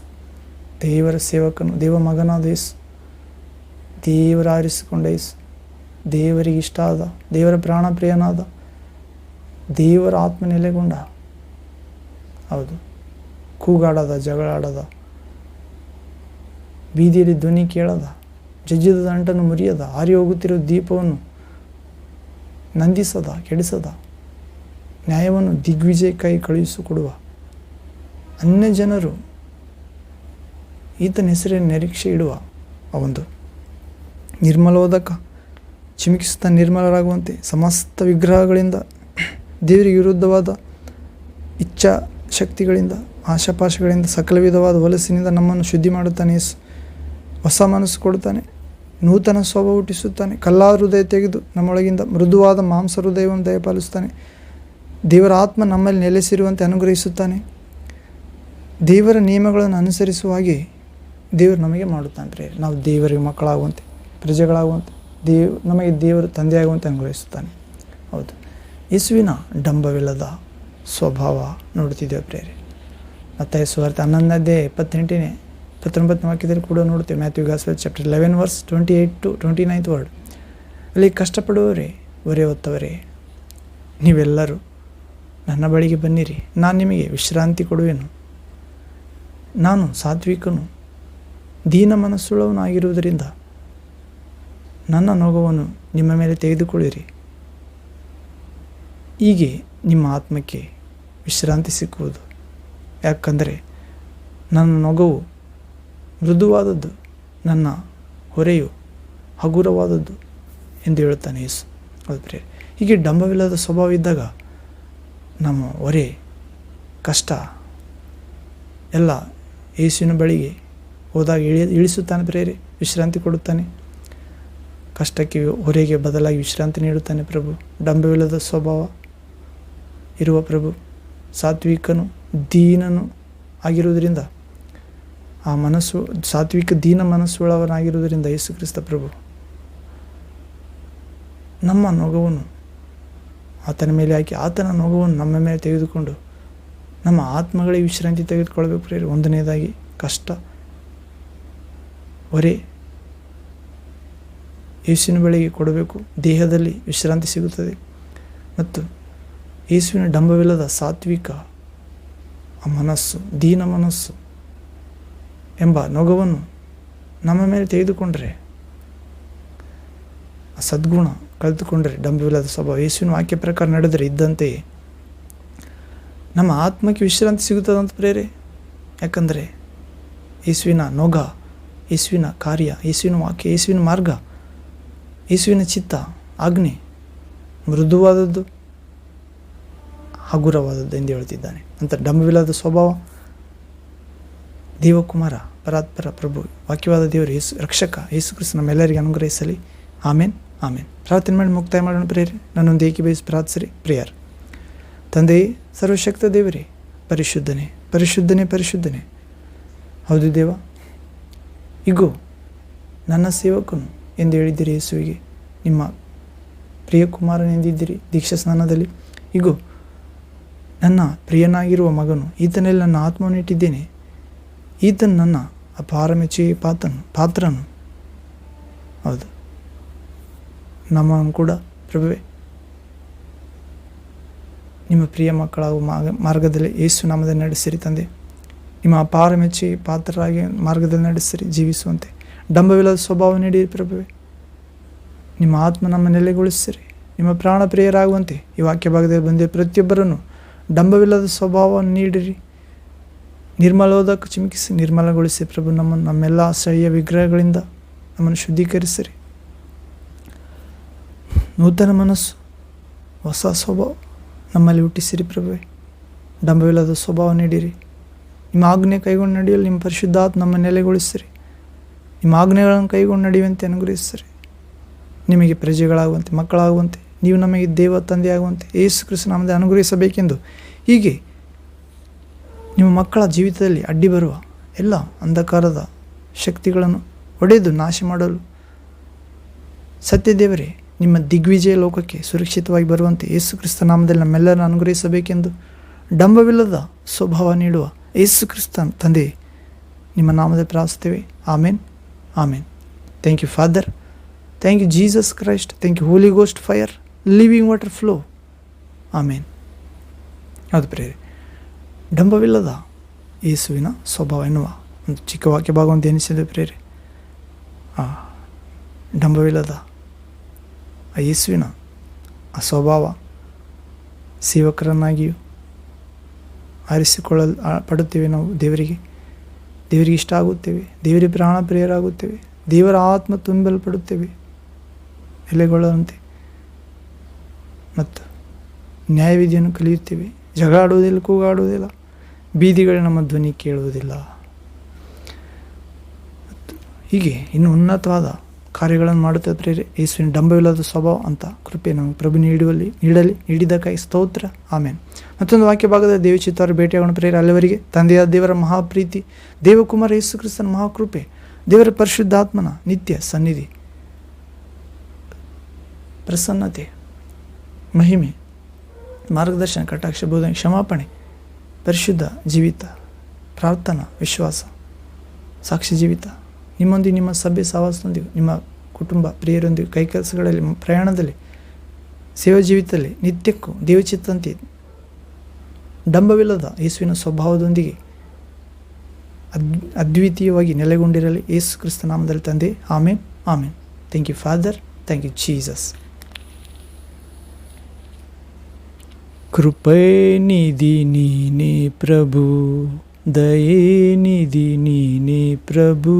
ದೇವರ ಸೇವಕನು, ದೇವ ಮಗನಾದ ಯೇಸು, ದೇವರ ಆರಿಸಿಕೊಂಡ ಯೇಸು, ದೇವರಿಗೆ ಇಷ್ಟ ಆದ, ದೇವರ ಪ್ರಾಣಪ್ರಿಯನಾದ, ದೇವರ ಆತ್ಮ ನೆಲೆಗೊಂಡ, ಹೌದು, ಕೂಗಾಡದ, ಜಗಳಾಡದ, ಬೀದಿಯಲ್ಲಿ ಧ್ವನಿ ಕೇಳದ, ಜಜ್ಜಿದ ದಂಟನ್ನು ಮುರಿಯದ, ಹಾರಿ ಹೋಗುತ್ತಿರುವ ದೀಪವನ್ನು ನಂದಿಸದ, ಕೆಡಿಸದ, ನ್ಯಾಯವನ್ನು ದಿಗ್ವಿಜಯಕ್ಕಾಗಿ ಕಳುಹಿಸಿಕೊಡುವ, ಅನ್ಯ ಜನರು ಈತನ ಹೆಸರಿನ ನಿರೀಕ್ಷೆ ಇಡುವ ಆ ಒಂದು ನಿರ್ಮಲೋದಕ ಚಿಮುಕಿಸುತ್ತಾ ನಿರ್ಮಲರಾಗುವಂತೆ ಸಮಸ್ತ ವಿಗ್ರಹಗಳಿಂದ, ದೇವರಿಗೆ ವಿರುದ್ಧವಾದ ಇಚ್ಛಾ ಶಕ್ತಿಗಳಿಂದ, ಆಶಾಪಾಶಗಳಿಂದ, ಸಕಲ ವಿಧವಾದ ಹೊಲಸಿನಿಂದ ನಮ್ಮನ್ನು ಶುದ್ಧಿ ಮಾಡುತ್ತಾನೆ. ಯೇಸು ಹೊಸ ಮನಸ್ಸು ಕೊಡುತ್ತಾನೆ, ನೂತನ ಸ್ವಭಾವ ಹುಟ್ಟಿಸುತ್ತಾನೆ. ಕಲ್ಲಾದ ಹೃದಯ ತೆಗೆದು ನಮ್ಮೊಳಗಿಂದ ಮೃದುವಾದ ಮಾಂಸ ಹೃದಯವನ್ನು ದಯಪಾಲಿಸುತ್ತಾನೆ. ದೇವರ ಆತ್ಮ ನಮ್ಮಲ್ಲಿ ನೆಲೆಸಿರುವಂತೆ ಅನುಗ್ರಹಿಸುತ್ತಾನೆ. ದೇವರ ನಿಯಮಗಳನ್ನು ಅನುಸರಿಸುವ ಹಾಗೆ ದೇವರು ನಮಗೆ ಮಾಡುತ್ತಾನೆ. ನಾವು ದೇವರಿಗೆ ಮಕ್ಕಳಾಗುವಂತೆ, ಪ್ರಜೆಗಳಾಗುವಂತೆ, ನಮಗೆ ದೇವರು ತಂದೆಯಾಗುವಂತೆ ಅನುಗ್ರಹಿಸುತ್ತಾನೆ. ಹೌದು, ಯೇಸುವಿನ ಡಂಬವಿಲ್ಲದ ಸ್ವಭಾವ ನೋಡುತ್ತಿದ್ದೇವೆ ಪ್ರೇರೆ. ಮತ್ತಾಯ ಸುವಾರ್ತೆ 11ನೇ ಅಧ್ಯಾಯ 29ನೇ ವಾಕ್ಯದಲ್ಲಿ ಕೂಡ ನೋಡ್ತೇವೆ. Matthew gospel chapter 11 verse 28 to 29th word. ಅಲ್ಲಿ ಕಷ್ಟಪಡುವವರೇ, ಹೊರೆ ಹೊತ್ತವರೇ, ನೀವೆಲ್ಲರೂ ನನ್ನ ಬಳಿಗೆ ಬನ್ನಿರಿ, ನಾನು ನಿಮಗೆ ವಿಶ್ರಾಂತಿ ಕೊಡುವೆನು. ನಾನು ಸಾತ್ವಿಕನು, ದೀನ ಮನಸ್ಸುಳ್ಳವನಾಗಿರುವುದರಿಂದ ನನ್ನ ನೊಗವನ್ನು ನಿಮ್ಮ ಮೇಲೆ ತೆಗೆದುಕೊಳ್ಳಿರಿ. ಹೀಗೆ ನಿಮ್ಮ ಆತ್ಮಕ್ಕೆ ವಿಶ್ರಾಂತಿ ಸಿಕ್ಕುವುದು. ಯಾಕಂದರೆ ನನ್ನ ನೊಗವು ಮೃದುವಾದದ್ದು, ನನ್ನ ಹೊರೆಯು ಹಗುರವಾದದ್ದು ಎಂದು ಹೇಳುತ್ತಾನೆ ಯೇಸು. ಹೌದು ಪ್ರಿಯರೇ, ಹೀಗೆ ಡಂಬವಿಲ್ಲದ ಸ್ವಭಾವ ಇದ್ದಾಗ ನಮ್ಮ ಹೊರೆ, ಕಷ್ಟ ಎಲ್ಲ ಯೇಸುವಿನ ಬಳಿಗೆ ಹೋದಾಗ ಇಳಿಸುತ್ತಾನೆ ಪ್ರಿಯರೇ. ವಿಶ್ರಾಂತಿ ಕೊಡುತ್ತಾನೆ. ಕಷ್ಟಕ್ಕೆ, ಹೊರೆಗೆ ಬದಲಾಗಿ ವಿಶ್ರಾಂತಿ ನೀಡುತ್ತಾನೆ ಪ್ರಭು. ಡಂಬವಿಲ್ಲದ ಸ್ವಭಾವ ಇರುವ ಪ್ರಭು ಸಾತ್ವಿಕನು, ದೀನನು ಆಗಿರುವುದರಿಂದ, ಆ ಮನಸ್ಸು ಸಾತ್ವಿಕ ದೀನ ಮನಸ್ಸುಳ್ಳವನಾಗಿರುವುದರಿಂದ ಯೇಸು ಕ್ರಿಸ್ತ ಪ್ರಭು ನಮ್ಮ ನೊಗವನ್ನು ಆತನ ಮೇಲೆ ಹಾಕಿ, ಆತನ ನೊಗವನ್ನು ನಮ್ಮ ಮೇಲೆ ತೆಗೆದುಕೊಂಡು ನಮ್ಮ ಆತ್ಮಗಳಿಗೆ ವಿಶ್ರಾಂತಿ ತೆಗೆದುಕೊಳ್ಬೇಕು ಪ್ರೇರೆ. ಒಂದನೇದಾಗಿ ಕಷ್ಟ, ಹೊರೆ ಯೇಸುವಿನ ಬಳಿಗೆ ಕೊಡಬೇಕು. ದೇಹದಲ್ಲಿ ವಿಶ್ರಾಂತಿ ಸಿಗುತ್ತದೆ. ಮತ್ತು ಯೇಸುವಿನ ಡಂಬವಿಲ್ಲದ ಸಾತ್ವಿಕ ಆ ಮನಸ್ಸು, ದೀನ ಮನಸ್ಸು ಎಂಬ ನೊಗವನ್ನು ನಮ್ಮ ಮೇಲೆ ತೆಗೆದುಕೊಂಡರೆ, ಆ ಸದ್ಗುಣ ಕಲಿತುಕೊಂಡರೆ, ಡಂಬವಿಲ್ಲದ ಸ್ವಭಾವ ಯೇಸುವಿನ ವಾಕ್ಯ ಪ್ರಕಾರ ನಡೆದರೆ ಇದ್ದಂತೆಯೇ ನಮ್ಮ ಆತ್ಮಕ್ಕೆ ವಿಶ್ರಾಂತಿ ಸಿಗುತ್ತದಂತ ಪ್ರೇರೆ. ಯಾಕಂದರೆ ಯೇಸುವಿನ ನೊಗ, ಯೇಸುವಿನ ಕಾರ್ಯ, ಯೇಸುವಿನ ವಾಕ್ಯ, ಯೇಸುವಿನ ಮಾರ್ಗ, ಯೇಸುವಿನ ಚಿತ್ತ, ಆಜ್ಞೆ ಮೃದುವಾದದ್ದು, ಹಗುರವಾದದ್ದು ಎಂದು ಹೇಳ್ತಿದ್ದಾನೆ. ಅಂತ ಡಂಬವಿಲ್ಲದ ಸ್ವಭಾವ ದೇವಕುಮಾರ, ಪರಾತ್ಪರ ಪ್ರಭು, ವಾಕ್ಯವಾದ ದೇವರು ಯೇಸು ರಕ್ಷಕ ಯೇಸು ಕ್ರಿಸ್ತ ನಮ್ಮೆಲ್ಲರಿಗೆ ಅನುಗ್ರಹಿಸಲಿ. ಆಮೇನ್, ಆಮೇನ್. ಪ್ರಾರ್ಥನೆ ಮಾಡಿ ಮುಕ್ತಾಯ ಮಾಡೋಣ ಪ್ರೇರೆ. ನನ್ನೊಂದು ಏಕೀಭವಿಸಿ ಪ್ರಾರ್ಥಿಸಿರಿ. ಪ್ರೇಯರ್. ತಂದೆಯೇ, ಸರ್ವಶಕ್ತ ದೇವರೇ, ಪರಿಶುದ್ಧನೇ, ಪರಿಶುದ್ಧನೇ, ಪರಿಶುದ್ಧನೇ. ಹೌದು ದೇವ, ಇಗೋ ನನ್ನ ಸೇವಕನು ಎಂದು ಹೇಳಿದ್ದೀರಿ. ಯೇಸುವಿಗೆ ನಿಮ್ಮ ಪ್ರಿಯ ಕುಮಾರನೆಂದಿದ್ದೀರಿ ದೀಕ್ಷಾ ಸ್ನಾನದಲ್ಲಿ. ಇಗೋ ನನ್ನ ಪ್ರಿಯನಾಗಿರುವ ಮಗನು, ಈತನಲ್ಲಿ ನನ್ನ ಆತ್ಮವನ್ನು ಇಟ್ಟಿದ್ದೇನೆ, ಈತನು ನನ್ನ ಅಪಾರ ಮೆಚ್ಚುಗೆ ಪಾತ್ರನು. ಹೌದು, ನಮ್ಮನ್ನು ಕೂಡ ಪ್ರಭುವೆ ನಿಮ್ಮ ಪ್ರಿಯ ಮಕ್ಕಳಾಗುವ ಮಾರ್ಗದಲ್ಲಿ ಯೇಸು ನಾಮದಲ್ಲಿ ನಡೆಸಿರಿ ತಂದೆ. ನಿಮ್ಮ ಅಪಾರ ಮೆಚ್ಚುಗೆ ಪಾತ್ರರಾಗಿ ಮಾರ್ಗದಲ್ಲಿ ನಡೆಸಿರಿ, ಜೀವಿಸುವಂತೆ ಡಂಬವಿಲ್ಲದ ಸ್ವಭಾವ ನೀಡಿರಿ ಪ್ರಭುವೆ. ನಿಮ್ಮ ಆತ್ಮ ನಮ್ಮ ನೆಲೆಗೊಳಿಸಿರಿ, ನಿಮ್ಮ ಪ್ರಾಣ ಪ್ರಿಯರಾಗುವಂತೆ ಈ ವಾಕ್ಯ ಭಾಗದಲ್ಲಿ ಬಂದ ಪ್ರತಿಯೊಬ್ಬರನ್ನು ಡಂಬವಿಲ್ಲದ ಸ್ವಭಾವವನ್ನು ನೀಡಿರಿ. ನಿರ್ಮಲವಾದಕ್ಕೆ ಚಿಮುಕಿಸಿ ನಿರ್ಮಲಗೊಳಿಸಿ ಪ್ರಭು. ನಮ್ಮೆಲ್ಲ ಅಸಹ್ಯ ವಿಗ್ರಹಗಳಿಂದ ನಮ್ಮನ್ನು ಶುದ್ಧೀಕರಿಸಿರಿ. ನೂತನ ಮನಸ್ಸು, ಹೊಸ ಸ್ವಭಾವ ನಮ್ಮಲ್ಲಿ ಹುಟ್ಟಿಸಿರಿ ಪ್ರಭುವೆ. ಡಂಬವಿಲ್ಲದ ಸ್ವಭಾವ ನೀಡಿರಿ. ನಿಮ್ಮ ಆಜ್ಞೆ ಕೈಗೊಂಡು ನಡೆಯಲು ನಿಮ್ಮ ಪರಿಶುದ್ಧಾತ್ಮ ನಮ್ಮ ನೆಲೆಗೊಳಿಸಿರಿ. ನಿಮ್ಮ ಆಜ್ಞೆಗಳನ್ನು ಕೈಗೊಂಡು ನಡೆಯುವಂತೆ ಅನುಗ್ರಹಿಸಿರಿ. ನಿಮಗೆ ಪ್ರಜೆಗಳಾಗುವಂತೆ, ಮಕ್ಕಳಾಗುವಂತೆ, ನೀವು ನಮಗೆ ದೇವ ತಂದೆಯಾಗುವಂತೆ ಯೇಸು ಕ್ರಿಸ್ತ ನಾಮದಲ್ಲಿ ಅನುಗ್ರಹಿಸಬೇಕೆಂದು, ಹೀಗೆ ನಿಮ್ಮ ಮಕ್ಕಳ ಜೀವಿತದಲ್ಲಿ ಅಡ್ಡಿ ಬರುವ ಎಲ್ಲ ಅಂಧಕಾರದ ಶಕ್ತಿಗಳನ್ನು ಒಡೆದು ನಾಶ ಮಾಡಲು ಸತ್ಯದೇವರೇ ನಿಮ್ಮ ದಿಗ್ವಿಜಯ ಲೋಕಕ್ಕೆ ಸುರಕ್ಷಿತವಾಗಿ ಬರುವಂತೆ ಯೇಸು ಕ್ರಿಸ್ತ ನಾಮದಲ್ಲಿ ನಮ್ಮೆಲ್ಲರನ್ನು ಅನುಗ್ರಹಿಸಬೇಕೆಂದು ಡಂಬವಿಲ್ಲದ ಸ್ವಭಾವ ನೀಡುವ ಯೇಸು ಕ್ರಿಸ್ತ ತಂದೆ ನಿಮ್ಮ ನಾಮದಲ್ಲಿ ಪ್ರಾರ್ಥಿಸುತ್ತೇವೆ. Amen, amen. Thank you father, thank you Jesus Christ, thank you holy ghost fire, living water flow. Amen. ಹೌದು ಪ್ರೇರೆ, ಡಂಬವಿಲ್ಲದ ಯೇಸುವಿನ ಸ್ವಭಾವ ಎನ್ನುವ ಒಂದು ಚಿಕ್ಕ ವಾಕ್ಯ ಭಾಗವನ್ನು ಧ್ಯಾನಿಸಿದ ಪ್ರೇರೆ. ಡಂಬವಿಲ್ಲದ ಆ ಯೇಸುವಿನ ಆ ಸ್ವಭಾವ ಸೇವಕರನ್ನಾಗಿಯೂ ಆರಿಸಿಕೊಳ್ಳಲು ಪಡುತ್ತೇವೆ. ನಾವು ದೇವರಿಗೆ ಇಷ್ಟ ಆಗುತ್ತೇವೆ, ದೇವರಿಗೆ ಪ್ರಾಣ ಪ್ರಿಯರಾಗುತ್ತೇವೆ, ದೇವರ ಆತ್ಮ ತುಂಬಲ್ಪಡುತ್ತೇವೆ, ಎಲೆಗೊಳ್ಳುವಂತೆ ಮತ್ತು ನ್ಯಾಯವಿಧಿಯನ್ನು ಕಲಿಯುತ್ತೇವೆ. ಜಗಳಾಡುವುದಿಲ್ಲ, ಕೂಗಾಡುವುದಿಲ್ಲ, ಬೀದಿಗಳೇ ನಮ್ಮ ಧ್ವನಿ ಕೇಳುವುದಿಲ್ಲ. ಮತ್ತು ಹೀಗೆ ಇನ್ನು ಉನ್ನತವಾದ ಕಾರ್ಯಗಳನ್ನು ಮಾಡುತ್ತಾ ಪ್ರೇರೆ ಯೇಸುವಿನ ಡಂಬವಿಲ್ಲದ ಸ್ವಭಾವ ಅಂತ ಕೃಪೆ ನಮಗೆ ಪ್ರಭು ನೀಡಿದ್ದಕ್ಕಾಗಿ ಸ್ತೋತ್ರ. ಆಮೇನ್. ಮತ್ತೊಂದು ವಾಕ್ಯ ಭಾಗದ ದೇವಚಿತ್ತವರು ಭೇಟಿಯಾಗೋಣ ಪ್ರೇರೆ. ಅಲ್ಲಿವರೆಗೆ ತಂದೆಯಾದ ದೇವರ ಮಹಾಪ್ರೀತಿ, ದೇವಕುಮಾರ ಯೇಸು ಕ್ರಿಸ್ತನ ಮಹಾಕೃಪೆ, ದೇವರ ಪರಿಶುದ್ಧಾತ್ಮನ ನಿತ್ಯ ಸನ್ನಿಧಿ, ಪ್ರಸನ್ನತೆ, ಮಹಿಮೆ, ಮಾರ್ಗದರ್ಶನ, ಕಟಾಕ್ಷ, ಬೋಧನೆ, ಕ್ಷಮಾಪಣೆ, ಪರಿಶುದ್ಧ ಜೀವಿತ, ಪ್ರಾರ್ಥನಾ, ವಿಶ್ವಾಸ, ಸಾಕ್ಷಿ ಜೀವಿತ ನಿಮ್ಮೊಂದಿಗೆ, ನಿಮ್ಮ ಸಭೆ ಸಹವಾಸದೊಂದಿಗೆ, ನಿಮ್ಮ ಕುಟುಂಬ ಪ್ರಿಯರೊಂದಿಗೆ, ಕೈಕೆಲಸಗಳಲ್ಲಿ, ಪ್ರಯಾಣದಲ್ಲಿ, ಸೇವಾ ಜೀವಿತದಲ್ಲಿ ನಿತ್ಯಕ್ಕೂ ದೇವಚಿತ್ತಂತೆ ಡಂಬವಿಲ್ಲದ ಯೇಸುವಿನ ಸ್ವಭಾವದೊಂದಿಗೆ ಅದ್ವಿತೀಯವಾಗಿ ನೆಲೆಗೊಂಡಿರಲಿ ಯೇಸು ಕ್ರಿಸ್ತ ನಾಮದಲ್ಲಿ ತಂದೆ. Amen, amen. Thank you father, thank you Jesus. ಕೃಪೆ ನಿಧಿ ನೀನೇ ಪ್ರಭು, ದಯೆ ನಿಧಿ ನೀನೇ ಪ್ರಭು.